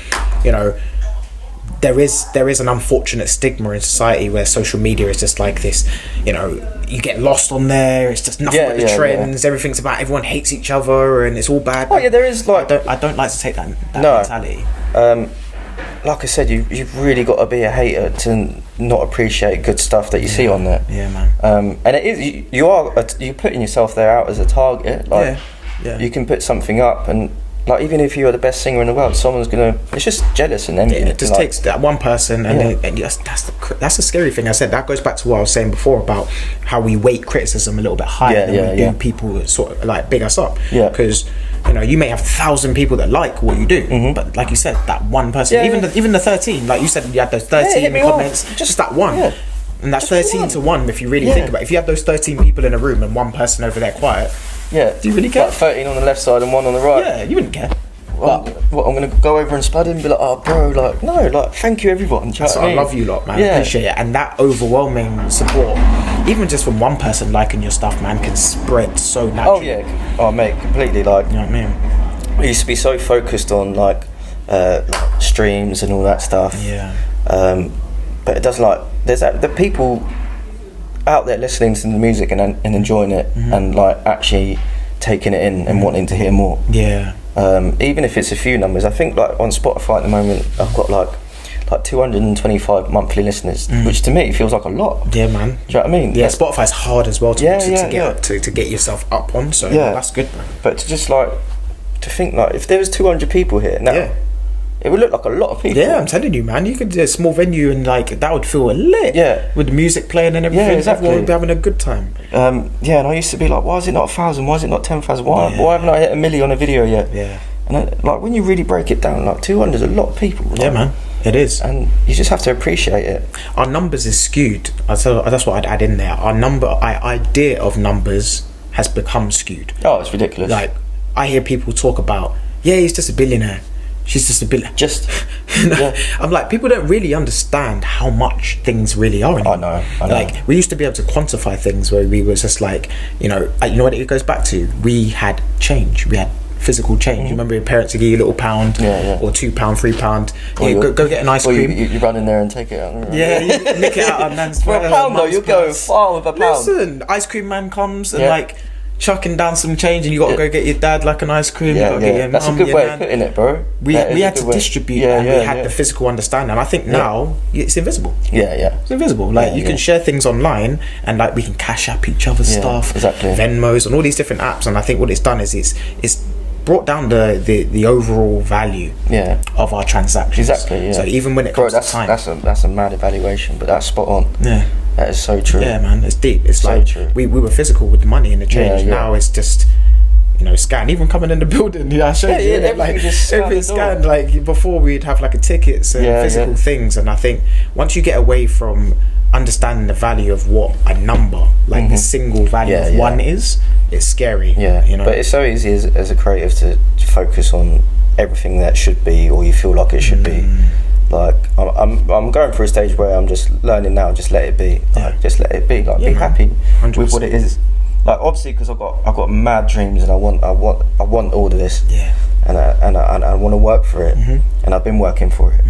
there is an unfortunate stigma in society where social media is just like this, you get lost on there, it's just nothing but the trends, everything's about, everyone hates each other and it's all bad. There is, like, I don't like to take that mentality. Like I said, you've really got to be a hater to not appreciate good stuff that you see on there. Yeah, man. And it is, you're putting yourself there out as a target. Like, you can put something up, and like, even if you're the best singer in the world, someone's gonna, it's just jealous and envy. It just takes that one person, and that's the scary thing. I said that goes back to what I was saying before about how we weight criticism a little bit higher than we do people that sort of like big us up. Because you may have 1,000 people that like what you do, but like you said, that one person, even the 13, like you said, you had those 13 comments, just that one. And that's 13 to 1 if you really think about it. If you had those 13 people in a room and one person over there quiet, do you really care? Like 13 on the left side and 1 on the right. Yeah, you wouldn't care. What, I'm going to go over and spud him and be like, oh bro, like, no, like, thank you everyone. I love you lot, man. Appreciate it. And that overwhelming support, even just from one person liking your stuff, man, can spread so naturally. Oh mate, completely. Like, you know what I mean? I used to be so focused on like streams and all that stuff. But it doesn't, like, there's the people out there listening to the music and enjoying it and like actually taking it in and wanting to hear more. Even if it's a few numbers. I think like on Spotify at the moment I've got like 225 monthly listeners, which to me feels like a lot. Yeah, man. Do you know what I mean? Yeah, Spotify's hard as well to get yourself up on, so that's good, man. But to just like to think like if there was 200 people here now, it would look like a lot of people. Yeah, I'm telling you, man. You could do a small venue and like that would feel lit. Yeah, with the music playing and everything. Yeah, exactly. Everyone would be having a good time. Yeah, and I used to be like, why is it not 1,000? Why is it not 10,000? Why haven't I hit 1 million on a video yet? Yeah. And like when you really break it down, like 200 is a lot of people. Like, yeah, man. It is, and you just have to appreciate it. Our numbers is skewed. That's what I'd add in there. Our idea of numbers has become skewed. Oh, it's ridiculous. Like I hear people talk about, yeah, he's just a billionaire. She's just a billionaire. Yeah. I'm like, people don't really understand how much things really are anymore. I know. Like we used to be able to quantify things where we was just like, you know what it goes back to. We had change. We had physical change. You remember your parents would give you a little pound or £2, £3. Yeah, go get an ice cream. You run in there and take it out. Yeah, you nick it out of Nan's for a pound though. You're going far with a pound. Listen, ice cream man comes and like chucking down some change, and you got to go get your dad like an ice cream. That's a good way of putting it, bro. We had to distribute, and we had the physical understanding. And I think now it's invisible. It's invisible. Like you can share things online, and like we can cash up each other's stuff, Venmos, and all these different apps. And I think what it's done is it's brought down the overall value of our transactions. Exactly. Yeah. So even when it comes to time, that's a mad evaluation, but that's spot on. Yeah. That is so true. Yeah, man, it's deep. It's so like true. We were physical with the money and the change. Now it's just, scan. Even coming in the building, I showed you. Everything's scanned. Like before, we'd have like a tickets and physical things. And I think once you get away from understanding the value of what a number, like the single value of one is, it's scary. Yeah, but it's so easy as a creative to focus on everything that should be, or you feel like it should be. Like I'm going through a stage where I'm just learning now. Just let it be. Like, just let it be. Like be happy 100%. With what it is. Like obviously, because I've got mad dreams and I want all of this. Yeah. And I want to work for it. And I've been working for it.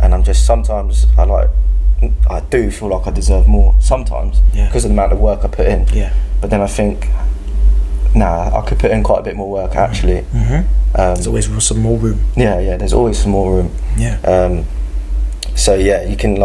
And I'm just sometimes I do feel like I deserve more sometimes because of the amount of work I put in. Yeah. But then I think, I could put in quite a bit more work actually. There's always some more room. Yeah. There's always some more room. Yeah. So you can,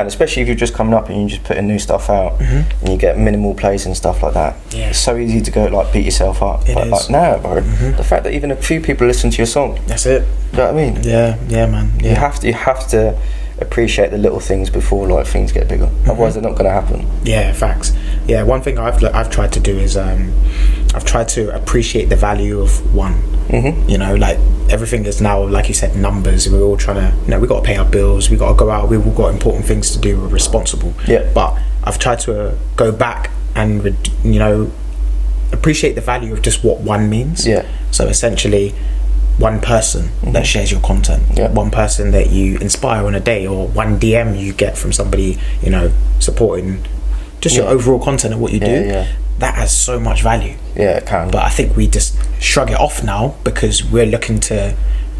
especially if you're just coming up and you just putting new stuff out and you get minimal plays and stuff like that. Yeah. It's so easy to go beat yourself up. It is. Bro, the fact that even a few people listen to your song. That's it. Do you know what I mean? Yeah, man. Yeah. You have to appreciate the little things before things get bigger. Otherwise they're not going to happen. Yeah, facts. Yeah, one thing I've tried to do is I've tried to appreciate the value of one. Like everything is now, like you said, numbers. We're all trying to, we got to pay our bills, we got to go out, we've all got important things to do, we're responsible. But I've tried to go back and appreciate the value of just what one means. So essentially, one person that shares your content, one person that you inspire on a day, or one DM you get from somebody supporting just your overall content and what you do. That has so much value. It can. But I think we just shrug it off now because we're looking to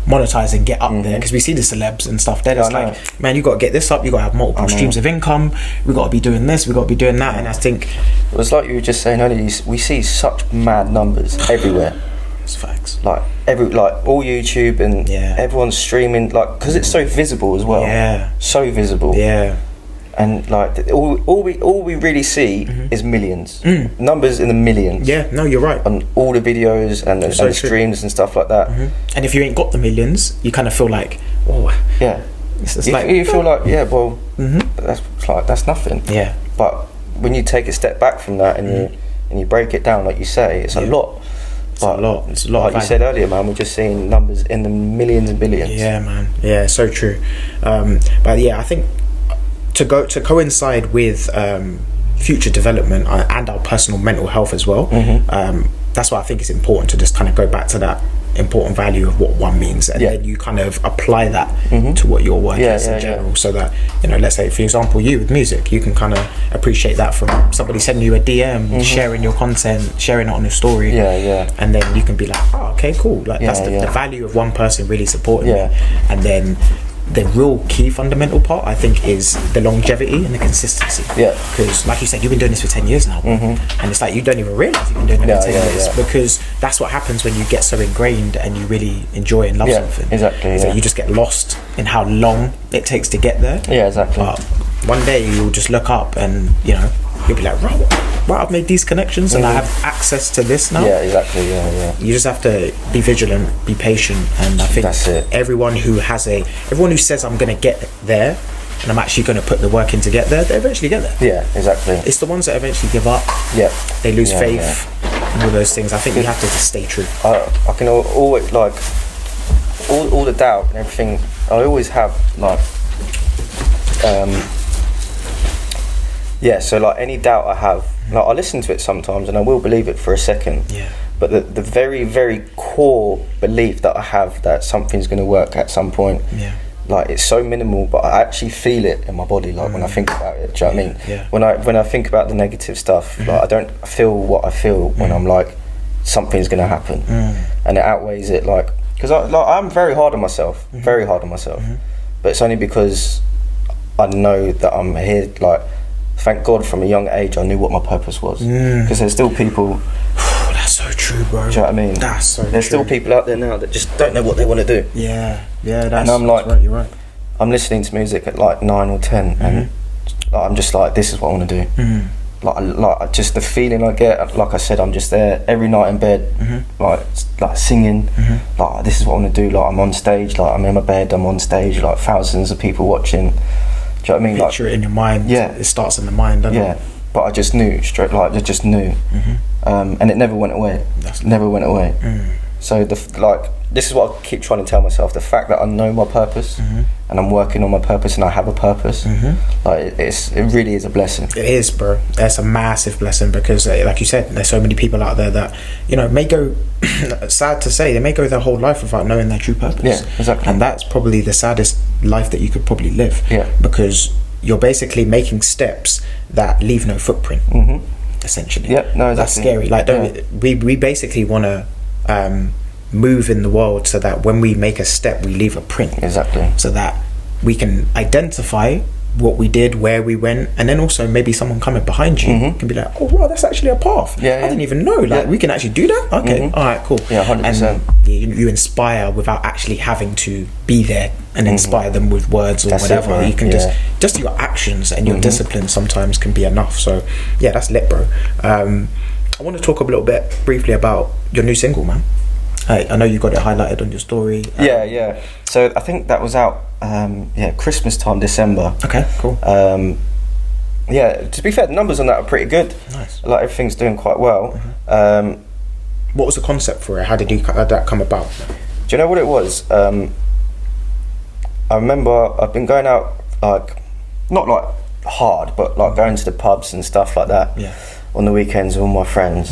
monetize and get up there, because we see the celebs and stuff. They're just like, man, you got to get this up, you got to have multiple streams of income, we got to be doing this, we got to be doing that. And I think it was like you were just saying earlier, we see such mad numbers everywhere. It's facts. Like all YouTube and everyone's streaming, because it's so visible as well. So visible. And all we really see is millions, numbers in the millions. No, you're right. On all the videos and the streams and stuff like that. And if you ain't got the millions, you kind of feel like, you feel like, that's nothing. But when you take a step back from that and you break it down, like you say, it's a lot. It's a lot. Like you said earlier, man, we're just seeing numbers in the millions and billions. Yeah, man. Yeah, so true. But yeah, I think to coincide with future development and our personal mental health as well, that's why I think it's important to just kind of go back to that important value of what one means, and then you kind of apply that to what your work is in general, so that let's say for example you with music, you can kind of appreciate that from somebody sending you a DM, sharing your content, sharing it on your story, and then you can be like, oh, okay, cool, that's the value of one person really supporting me. And then the real key fundamental part, I think, is the longevity and the consistency. Because like you said, you've been doing this for 10 years now, and it's like you don't even realise you've been doing it for 10 years, because that's what happens when you get so ingrained and you really enjoy and love something. Exactly. So you just get lost in how long it takes to get there. Yeah, exactly. But one day you'll just look up and you're you'll be like, right, I've made these connections and I have access to this now. Yeah, exactly. Yeah. You just have to be vigilant, be patient, and I think that's it. Everyone who says I'm going to get there and I'm actually going to put the work in to get there, they eventually get there. Yeah, exactly. It's the ones that eventually give up. Yeah. They lose faith. And all those things. I think you have to just stay true. I can always like all the doubt and everything. I always have like so like any doubt I have, like I listen to it sometimes and I will believe it for a second. Yeah. But the very, very core belief that I have that something's going to work at some point, like it's so minimal, but I actually feel it in my body. Like when I think about it, do you know what I mean? Yeah. When I think about the negative stuff, like I don't feel what I feel when I'm like something's going to happen, and it outweighs it. Like because I'm very hard on myself, very hard on myself, but it's only because I know that I'm here. Like thank God from a young age I knew what my purpose was, because there's still people. That's so true, bro. Do you know what I mean? That's so true. There's still people out there now that just don't know what they want to do. Yeah, and I'm like, right, you're right. I'm listening to music at like 9 or 10, and like, I'm just like, this is what I want to do. Like just the feeling I get. Like I said, I'm just there every night in bed, like singing. Like this is what I want to do. Like I'm on stage. Like I'm in my bed. I'm on stage. Like thousands of people watching. Do you know what I mean? Picture it in your mind. Yeah, it starts in the mind, doesn't it? But I just knew straight. Like I just knew, and it never went away. Never went away. So this is what I keep trying to tell myself: the fact that I know my purpose and I'm working on my purpose and I have a purpose, like it really is a blessing. It is, bro. That's a massive blessing because, like you said, there's so many people out there that may go. Sad to say, they may go their whole life without knowing their true purpose. Yeah, exactly. And that's probably the saddest life that you could probably live. Yeah, because you're basically making steps that leave no footprint. Essentially. Yeah, no, that's scary. Like, we basically want to move in the world so that when we make a step, we leave a print. Exactly. So that we can identify what we did, where we went, and then also maybe someone coming behind you can be like, oh wow, that's actually a path. I didn't even know. Like we can actually do that. Okay, all right, cool. Yeah, 100%. And you inspire without actually having to be there and inspire them with words or that's whatever. You can just your actions and your discipline sometimes can be enough. So yeah, that's lit, bro. I want to talk a little bit briefly about your new single, man. I know you got it highlighted on your story. So I think that was out Christmas time, December. Okay, cool. To be fair, the numbers on that are pretty good. Nice. Like everything's doing quite well. What was the concept for it? How did that come about? Do you know what it was? I remember I've been going out, like not like hard, but like going to the pubs and stuff like that on the weekends with all my friends.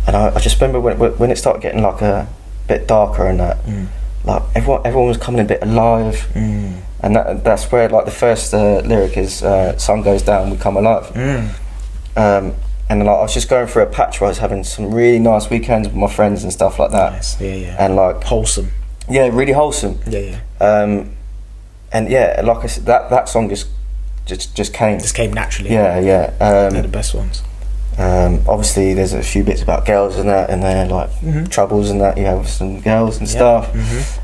And I just remember when it started getting like a bit darker and that, like everyone was coming a bit alive, and that's where like the first lyric is sun goes down, we come alive. And like I was just going through a patch where I was having some really nice weekends with my friends and stuff like that. Nice. Yeah. And like wholesome. Yeah, really wholesome. Yeah. And yeah, like I said, that song just came. Just came naturally. Yeah. They're the best ones. Obviously there's a few bits about girls and that, and they're like troubles and that you have with some girls and stuff,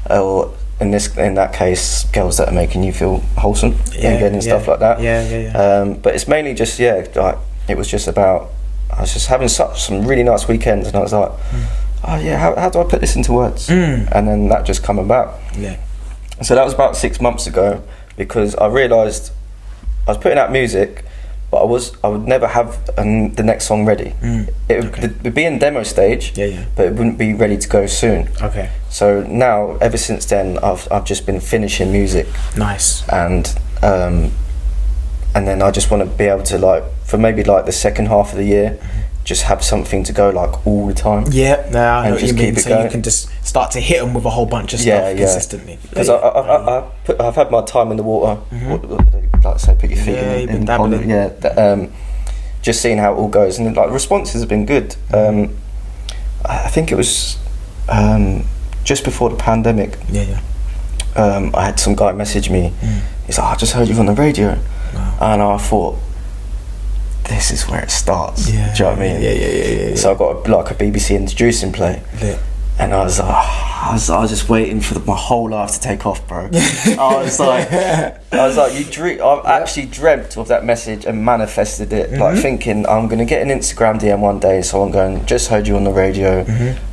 or in that case girls that are making you feel wholesome and stuff like that. But it's mainly just like it was just about, I was just having some really nice weekends and I was like how do I put this into words, and then that just come about. So that was about 6 months ago, because I realised I was putting out music, but I would never have the next song ready. It would be in demo stage, but it wouldn't be ready to go soon. Okay. So now, ever since then, I've just been finishing music. Nice. And then I just want to be able to, like, for maybe like the second half of the year, just have something to go like all the time. I know what you mean. So going. You can just start to hit them with a whole bunch of stuff consistently. Because I've had my time in the water. Like say, put your feet in dabbling. Just seeing how it all goes, and like responses have been good. I think it was just before the pandemic. I had some guy message me. He's like, I just heard you on the radio. Wow. And I thought, this is where it starts. Do you know what I mean? So I got like a BBC introducing play. And I was like, I was just waiting for my whole life to take off, bro. I was like, I've actually dreamt of that message and manifested it, like thinking I'm gonna get an Instagram DM one day. So I'm going, just heard you on the radio,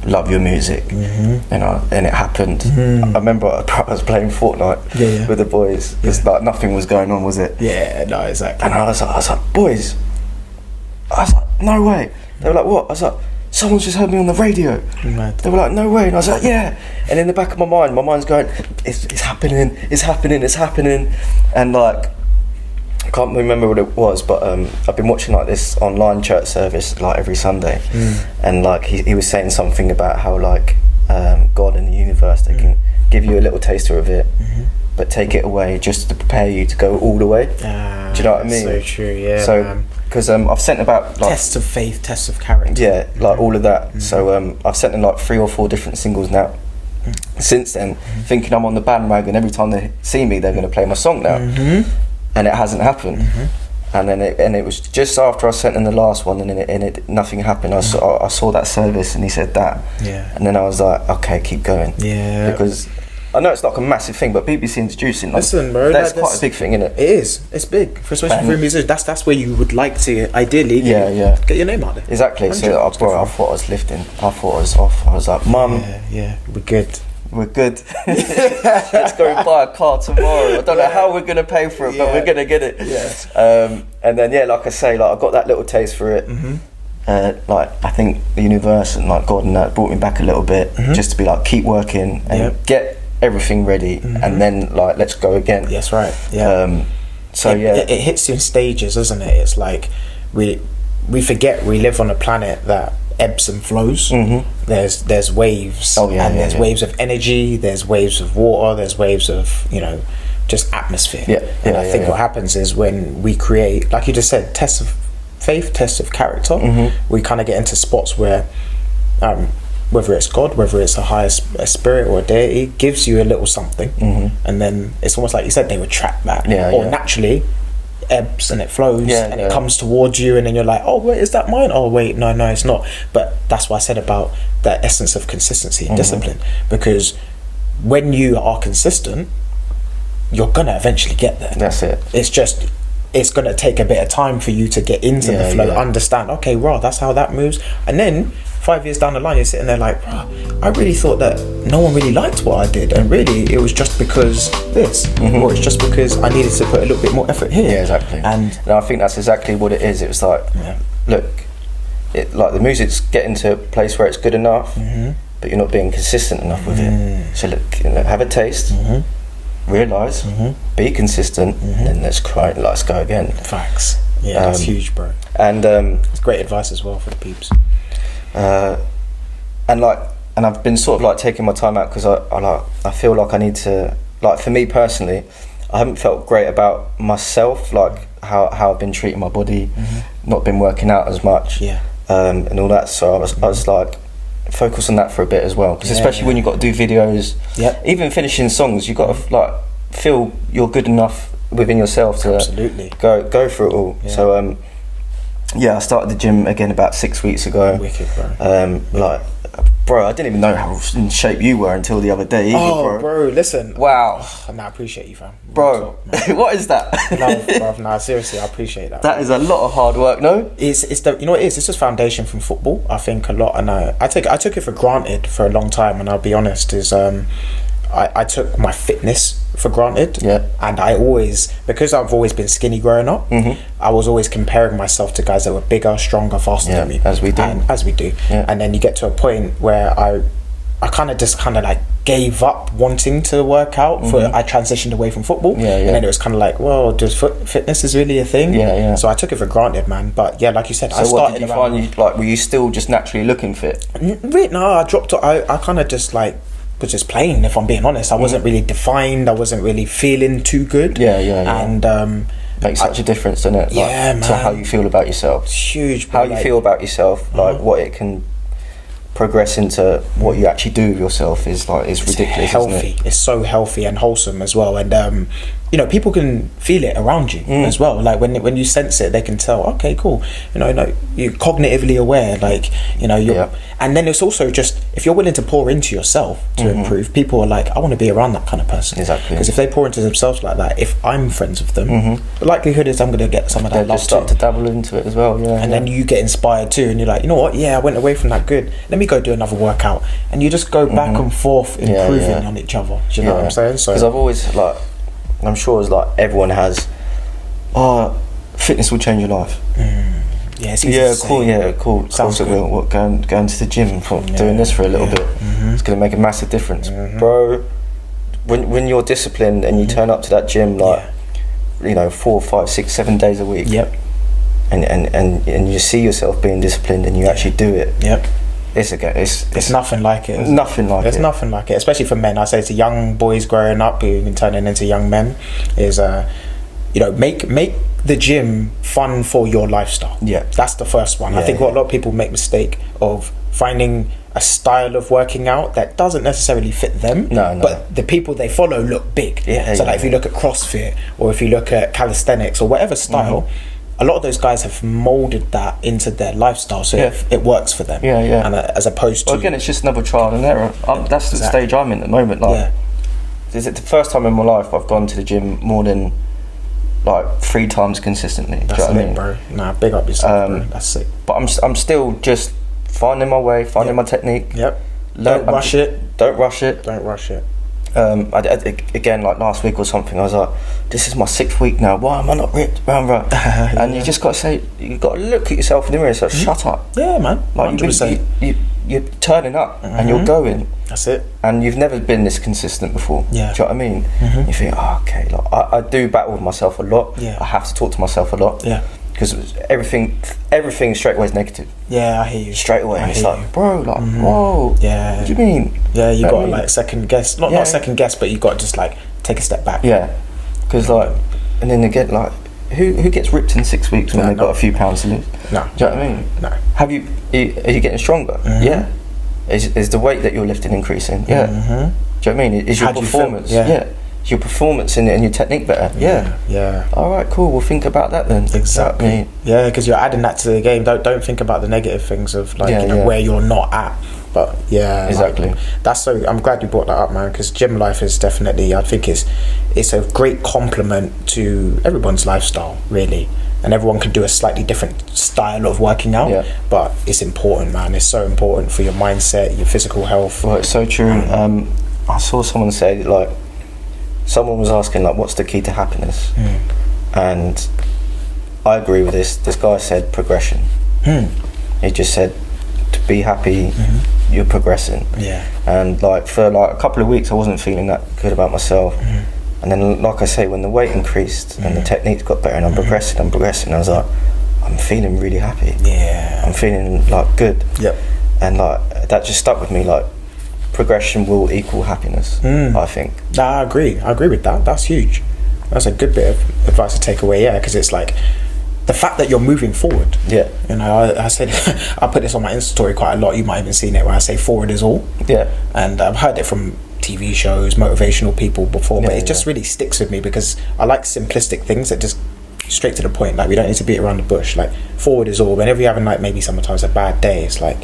love your music, and it happened. I remember I was playing Fortnite with the boys because like nothing was going on, was it? Yeah, no, exactly. And I was like, boys, I was like, no way. They were like, what? I was like, someone's just heard me on the radio. Mad. They were like, no way. And I was like, yeah. And in the back of my mind's going, it's happening. And like, I can't remember what it was, but I've been watching like this online church service like every Sunday, and like he was saying something about how like God and the universe, they can give you a little taster of it, but take it away just to prepare you to go all the way. Do you know what I mean? So true, yeah. So because I've sent about like, tests of faith, tests of character. Yeah, like all of that. So I've sent in like 3 or 4 different singles now. Since then, thinking I'm on the bandwagon. Every time they see me, they're going to play my song now, and it hasn't happened. And then it was just after I sent in the last one, and it nothing happened. I saw that service, and he said that. Yeah. And then I was like, okay, keep going. Yeah. Because I know it's like a massive thing, but BBC introducing, like, listen, bro, that's quite a big thing, isn't it? It is. It's big, especially for a musician. That's where you would like to ideally get your name out there. Exactly. So I thought I was lifting. I thought I was off. I was like, Mum, we're good. We're good. Let's go and buy a car tomorrow. I don't know how we're gonna pay for it, but we're gonna get it. Yeah. And then like I say, like I got that little taste for it. Like I think the universe and like God and that brought me back a little bit, just to be like keep working and get everything ready, and then like let's go again. Yes, right. Yeah. It hits in stages, doesn't it? It's like we forget we live on a planet that ebbs and flows. There's waves, there's waves of energy, there's waves of water, there's waves of just atmosphere. I think what happens is when we create, like you just said, tests of faith, tests of character, we kind of get into spots where whether it's God, whether it's a higher spirit or a deity, gives you a little something, and then it's almost like you said, they retract that, naturally ebbs and it flows, and it comes towards you, and then you're like, oh wait, is that mine? Oh wait, no, it's not. But that's what I said about that essence of consistency and discipline, because when you are consistent, you're gonna eventually get there. That's it. It's gonna take a bit of time for you to get into the flow, understand, okay, that's how that moves, and then 5 years down the line, you're sitting there like, I really thought that no one really liked what I did, and really it was just because this, or it's just because I needed to put a little bit more effort here. Yeah, exactly. And I think that's exactly what it is. It was like, look, like the music's getting to a place where it's good enough, but you're not being consistent enough with it. So look, have a taste, realise, be consistent, and then let's go again. Facts. Yeah, that's huge, bro. And it's great advice as well for the peeps. And I've been sort of like taking my time out because I feel like I need to, like, for me personally, I haven't felt great about myself, like how I've been treating my body, not been working out as much, and all that. So I was like, focus on that for a bit as well, because especially when you've got to do videos, even finishing songs, you've got to like feel you're good enough within yourself to go for it all. So I started the gym again about 6 weeks ago. Wicked, bro. Bro, I didn't even know how in shape you were until the other day. Bro, listen. Wow. I appreciate you, fam. Bro, what is that? No, bro, seriously, I appreciate that. That is a lot of hard work, no? It's just foundation from football, I think, a lot. And I took it for granted for a long time, and I'll be honest, I took my fitness for granted, and I always, because I've always been skinny growing up, I was always comparing myself to guys that were bigger, stronger, faster than me, as we do. And then you get to a point where I kind of like gave up wanting to work out. I transitioned away from football, and then it was kind of like, well, does fitness is really a thing? So I took it for granted, man. But yeah, like you said, so what did you find? Were you still just naturally looking fit? No, I dropped. I kind of just like was just playing, if I'm being honest. I wasn't really defined. I wasn't really feeling too good. And makes such a difference, doesn't it? Man. To how you feel about yourself. It's huge. How you feel about yourself, like what it can progress into, what you actually do with yourself is ridiculous. Healthy. Isn't it? It's so healthy and wholesome as well. And you know, people can feel it around you as well. Like when you sense it, they can tell, okay, cool, you know, you're cognitively aware, like, you know, you're and then it's also just, if you're willing to pour into yourself to improve, people are like, I want to be around that kind of person. Exactly. Because if they pour into themselves like that, if I'm friends with them, the likelihood is I'm going to get some of that love just start too. to dabble into it as well. And then you get inspired too, and you're like, you know what, I went away from that good, let me go do another workout, and you just go back and forth improving on each other. Do you know what I'm saying? So, because I've always, like, I'm sure it's like everyone has, fitness will change your life. It's easy to say. Cool. Sounds good. What, going to the gym for doing this for a little bit, it's going to make a massive difference, bro. When you're disciplined and you turn up to that gym, like, you know, 4, 5, 6, 7 days a week, and you see yourself being disciplined and you actually do it, it's nothing like it. Nothing like it, especially for men. I say to young boys growing up who've been turning into young men, is you know, make the gym fun for your lifestyle. That's the first one. I think what a lot of people make mistake of finding a style of working out that doesn't necessarily fit them, but the people they follow look big. So like if you look at CrossFit, or if you look at calisthenics, or whatever style, a lot of those guys have molded that into their lifestyle, so it works for them. And as opposed to, well, again, it's just another trial and error. That's the stage I'm in at the moment. Like, is it the first time in my life I've gone to the gym more than like 3 times consistently? That's it, I mean? Bro. Nah, big up yourself, bro. That's sick. But I'm still just finding my way, finding my technique. Don't rush it. Again, like last week or something, I was like, this is my 6th week now, why am I not ripped? And you just got to say, you got to look at yourself in the mirror and say, shut up. Man, like, you're turning up and you're going. That's it. And you've never been this consistent before. Do you know what I mean? You think, okay, like, I do battle with myself a lot. I have to talk to myself a lot. Because everything straight away is negative. I hear you. Straight away, and it's like, bro, like, whoa. What do you mean? You got to like second guess, not second guess, but you got to just like take a step back. Because like, and then again, like, who gets ripped in 6 weeks when they've got a few pounds to lose? Do you know what I mean? Are you getting stronger? Is the weight that you're lifting increasing? Do you know what I mean? Is your performance? Is your performance and your technique better? All right, cool. We'll think about that then. Exactly. Because you're adding that to the game. Don't think about the negative things of like you know, where you're not at. But exactly. Like, that's so. I'm glad you brought that up, man. Because gym life is definitely, I think it's a great complement to everyone's lifestyle, really. And everyone can do a slightly different style of working out, but it's important, man. It's so important for your mindset, your physical health. Well, it's so true. I saw someone say, like, someone was asking, like, what's the key to happiness? And I agree with this. This guy said progression. He just said, to be happy, you're progressing. And like for like a couple of weeks I wasn't feeling that good about myself. And then, like I say, when the weight increased and the techniques got better and I'm progressing, I was like, I'm feeling really happy. I'm feeling like good. And like that just stuck with me, like progression will equal happiness, I think. I agree with that. That's huge. That's a good bit of advice to take away, because it's like the fact that you're moving forward. You know, I said, I put this on my Insta story quite a lot, you might have even seen it, where I say forward is all. And I've heard it from TV shows, motivational people before, but it just really sticks with me because I like simplistic things that just straight to the point. Like, we don't need to beat around the bush. Like, forward is all. Whenever you're having like maybe sometimes a bad day, it's like,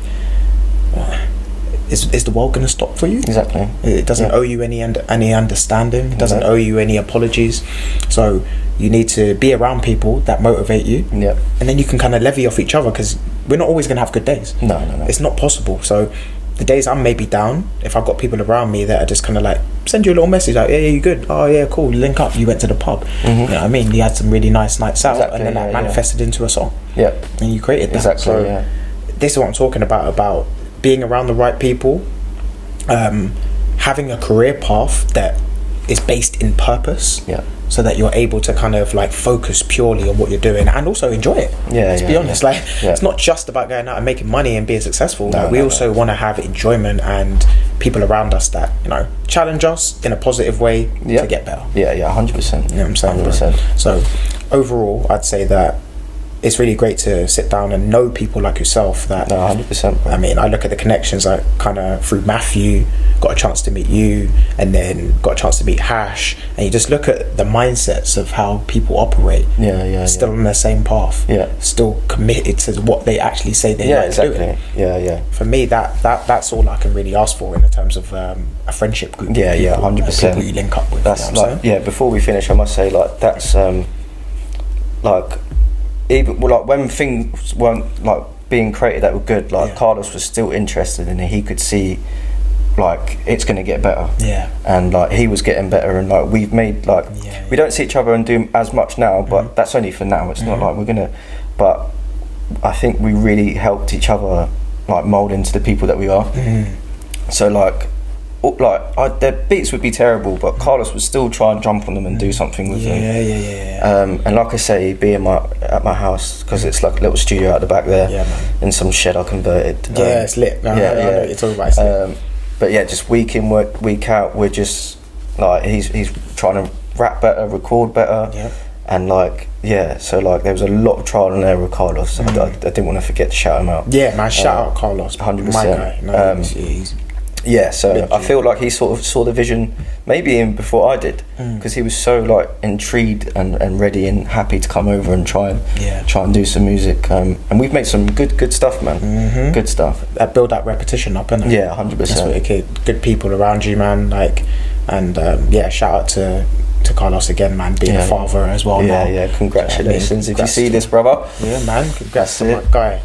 is the world going to stop for you? Exactly. It doesn't owe you any understanding. It doesn't owe you any apologies. So you need to be around people that motivate you, and then you can kind of levy off each other, because we're not always going to have good days. No. It's not possible. So the days I'm maybe down, if I've got people around me that are just kind of like, send you a little message like, you good? Oh yeah, cool, link up, you went to the pub. You know what I mean? You had some really nice nights out, and then that manifested into a song. And you created that. This is what I'm talking about being around the right people, having a career path that is based in purpose, so that you're able to kind of like focus purely on what you're doing and also enjoy it. Let's be honest, like it's not just about going out and making money and being successful. We also want to have enjoyment and people around us that, you know, challenge us in a positive way to get better. 100%. You know what I'm saying? 100%. So overall, I'd say that it's really great to sit down and know people like yourself. That 100%. I mean, I look at the connections like kind of through Matthew, got a chance to meet you, and then got a chance to meet Hash, and you just look at the mindsets of how people operate. Still on the same path. Still committed to what they actually say they like doing. For me, that's all I can really ask for in terms of a friendship group. 100%. People you link up with. That's before we finish, I must say, like, that's like, even like when things weren't like being created that were good, like Carlos was still interested in it. He could see like it's going to get better, and like he was getting better, and like we've made like we don't see each other and do as much now, but that's only for now. It's not like we're gonna, but I think we really helped each other like mold into the people that we are. So like their beats would be terrible, but Carlos would still try and jump on them and do something with them. And like I say, he'd be at my house, because it's like a little studio out the back there, in some shed I converted. It's lit. I know you're talking about, it's lit. But yeah, just week in, week out, we're just like he's trying to rap better, record better, and like so like there was a lot of trial and error with Carlos. I didn't want to forget to shout him out. Shout out Carlos, 100%. My guy. So I feel like he sort of saw the vision maybe even before I did, because he was so like intrigued and ready and happy to come over and try and do some music, and we've made some good stuff, man. Good stuff that build that repetition up, innit? 100%. That's what good people around you, man, like, and shout out to Carlos again, man, being a father as well now. Congratulations, if you see this, brother. Man, congrats to my guy.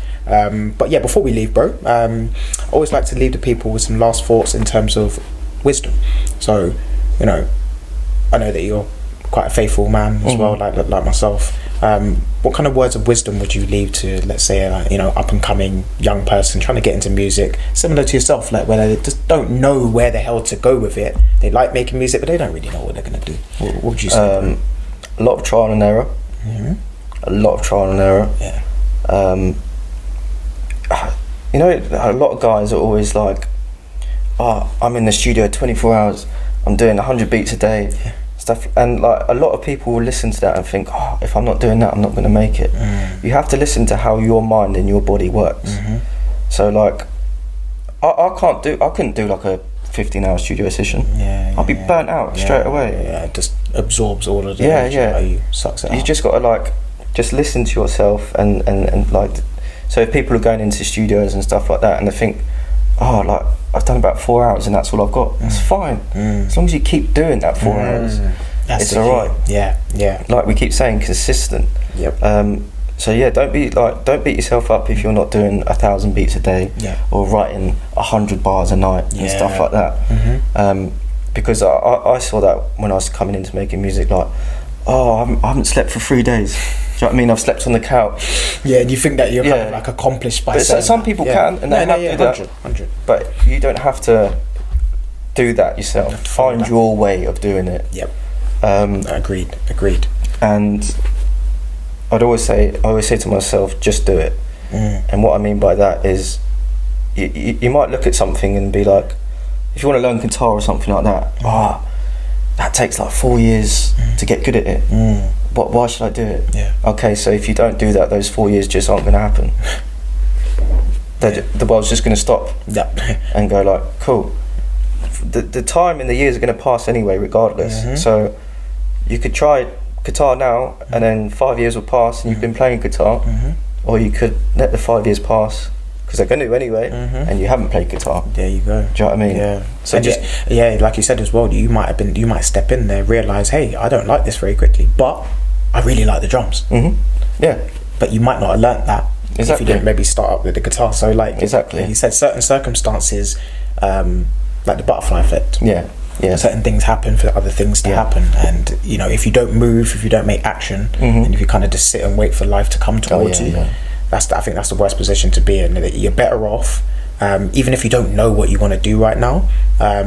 But yeah, before we leave, bro, I always like to leave the people with some last thoughts in terms of wisdom. So, you know, I know that you're quite a faithful man as well, like myself. What kind of words of wisdom would you leave to, let's say, up and coming young person trying to get into music, similar to yourself, like where they just don't know where the hell to go with it? They like making music, but they don't really know what they're gonna do. What would you say? A lot of trial and error. A lot of trial and error. You know, a lot of guys are always like, I'm in the studio 24 hours, I'm doing 100 beats a day, stuff, and like a lot of people will listen to that and think, if I'm not doing that, I'm not going to make it. You have to listen to how your mind and your body works. So like, I couldn't do like a 15-hour studio session. I'll be burnt out straight away. It just absorbs all of the energy, sucks it out. You just got to like, just listen to yourself and like. So if people are going into studios and stuff like that and they think, like I've done about 4 hours and that's all I've got, that's fine. As long as you keep doing that 4 hours, it's alright. Like we keep saying, consistent. So yeah, don't beat yourself up if you're not doing 1,000 beats a day or writing 100 bars a night and stuff like that. Because I saw that when I was coming into making music, like, I haven't slept for 3 days. Do you know what I mean? I've slept on the couch. And you think that you're kind of like accomplished by saying some people can, and they have to do that. 100. But you don't have to do that yourself. Find your way of doing it. Agreed. And I always say to myself, just do it. And what I mean by that is, you might look at something and be like, if you want to learn guitar or something like that, that takes like 4 years to get good at it. But why should I do it? Okay, so if you don't do that, those 4 years just aren't going to happen. The world's just going to stop and go like, cool. The time and the years are going to pass anyway, regardless. So you could try guitar now, and then 5 years will pass, and you've been playing guitar, or you could let the 5 years pass, because they're going to anyway, and you haven't played guitar. There you go. Do you know what I mean? So and just like you said as well, you might step in there, realise, hey, I don't like this very quickly, but I really like the drums. But you might not have learnt that if you didn't maybe start up with the guitar. So like you said, certain circumstances, like the butterfly effect. Certain things happen for other things to happen, and if you don't move, if you don't make action, and if you kind of just sit and wait for life to come towards you, I think that's the worst position to be in. You're better off, even if you don't know what you want to do right now,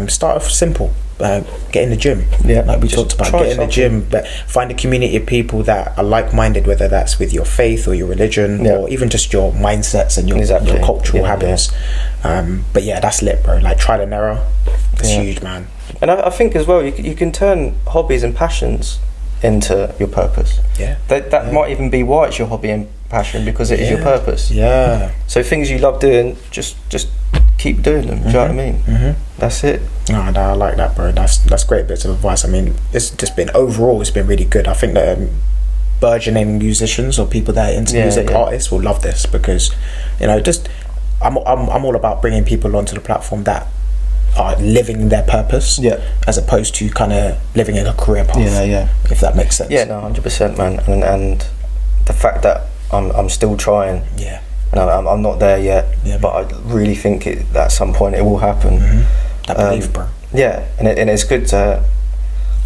start off simple. Get in the gym, like we talked about. Get in the gym, but find a community of people that are like-minded, whether that's with your faith or your religion, or even just your mindsets and your cultural habits. But that's lit, bro. Like trial and error, it's huge, man. And I think as well, you can turn hobbies and passions into your purpose. That might even be why it's your hobby and passion because it is your purpose. Yeah. So things you love doing, just keep doing them. Do you know what I mean? That's it. No, I like that, bro. That's great bits of advice. I mean, it's just been overall, it's been really good. I think that burgeoning musicians or people that are into music, artists, will love this because, you know, just I'm all about bringing people onto the platform that are living their purpose, as opposed to kind of living in a career path. If that makes sense. Yeah, no, 100%, man. And the fact that I'm still trying. Yeah. And I'm not there yet, but I really think at some point it will happen. That belief, bro. Yeah, and it's good to.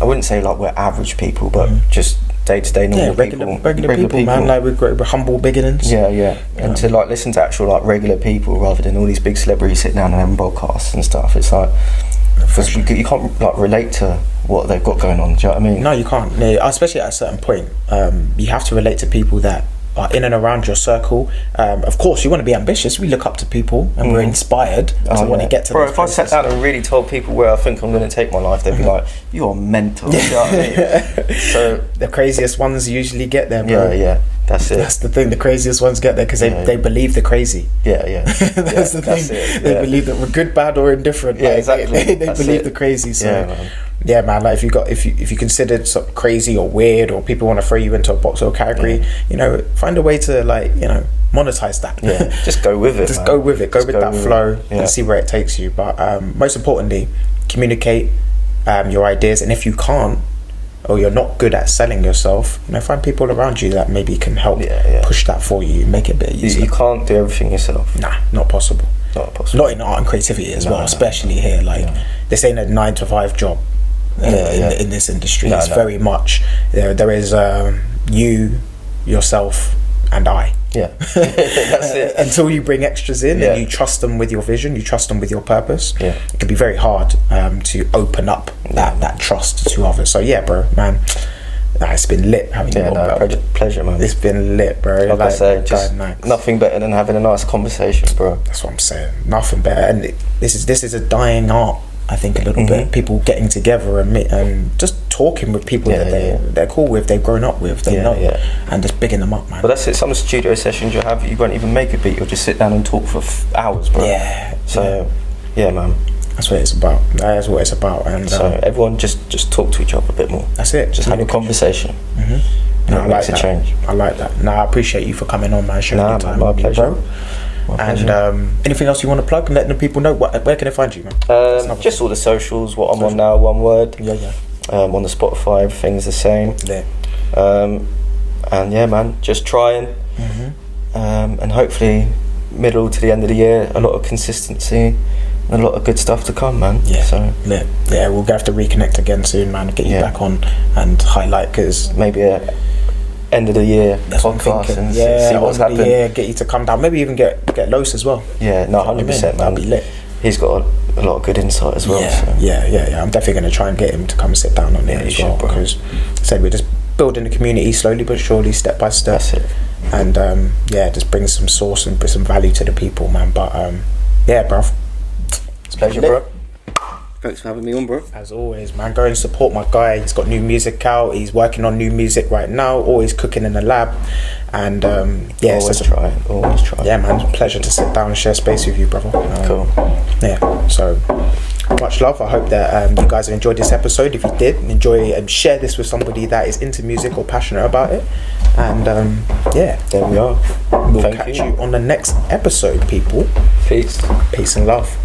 I wouldn't say like we're average people, but just day-to-day normal regular people, man. Like we're humble beginnings. And to like listen to actual like regular people rather than all these big celebrities sitting down and having podcasts and stuff. It's like because you can't like relate to what they've got going on. Do you know what I mean? No, you can't. Especially at a certain point, you have to relate to people that are in and around your circle. Of course, you want to be ambitious. We look up to people and we're inspired to want to get to. Bro, if I sat down and really told people where I think I'm going to take my life, they'd be like, "You're mental." You know what I mean? So the craziest ones usually get there, bro. Yeah, that's it. That's the thing. The craziest ones get there because they believe the crazy. That's the thing. They believe that we're good, bad, or indifferent. Yeah, exactly. They believe the crazy. So. Yeah, man. Like if you considered sort of crazy or weird, or people want to throw you into a box or a category, you know, find a way to monetize that. Yeah, just go with it. Go with it. Go with that flow and see where it takes you. But most importantly, communicate your ideas. And if you can't, or you're not good at selling yourself, you know, find people around you that maybe can help push that for you, make it a bit easier. You can't do everything yourself. Nah, not possible. Not in art and creativity as well, especially here. Like this ain't a 9-to-5 job. In this industry, it's very much there is you, yourself, and I. That's it. Until you bring extras in and you trust them with your vision, you trust them with your purpose. It can be very hard to open up that trust to others. So bro, man, it's been lit having you on, pleasure, man. It's been lit, bro. Like I say, just nothing better than having a nice conversation, bro. That's what I'm saying. Nothing better. And this is a dying art, I think, a little bit. People getting together and just talking with people that they're cool with, they've grown up with, they know, and just bigging them up, man. But that's it. Some studio sessions you won't even make a beat. You'll just sit down and talk for hours, bro. Yeah, man. That's what it's about. That is what it's about. And so everyone just talk to each other a bit more. That's it. Just have a conversation. No, I like that. Change. I like that. No, I appreciate you for coming on, man. Sharing your time. My pleasure. Bro. And anything else you want to plug and letting the people know? Where can they find you, man? Just all the socials. What I'm on now, one word. On the Spotify, everything's the same. And man, just trying. And hopefully, middle to the end of the year, a lot of consistency and a lot of good stuff to come, man. We'll have to reconnect again soon, man. Get you back on and highlight, because maybe end of the year podcast and see what's happening. Get you to come down. Maybe even get Los as well. 100%, man. That'd be lit. He's got a lot of good insight as well. I'm definitely going to try and get him to come and sit down on it as well, because I said we're just building the community slowly but surely, step by step. That's it. And just bring some source and bring some value to the people, man. But bruv, it's a pleasure, bro. Thanks for having me on, bro. As always, man. Go and support my guy. He's got new music out. He's working on new music right now. Always cooking in the lab. And always try. Yeah, man. Pleasure to sit down and share space with you, brother. Cool. Yeah. So much love. I hope that you guys have enjoyed this episode. If you did, enjoy and share this with somebody that is into music or passionate about it. And there we are. We'll catch you on the next episode, people. Peace and love.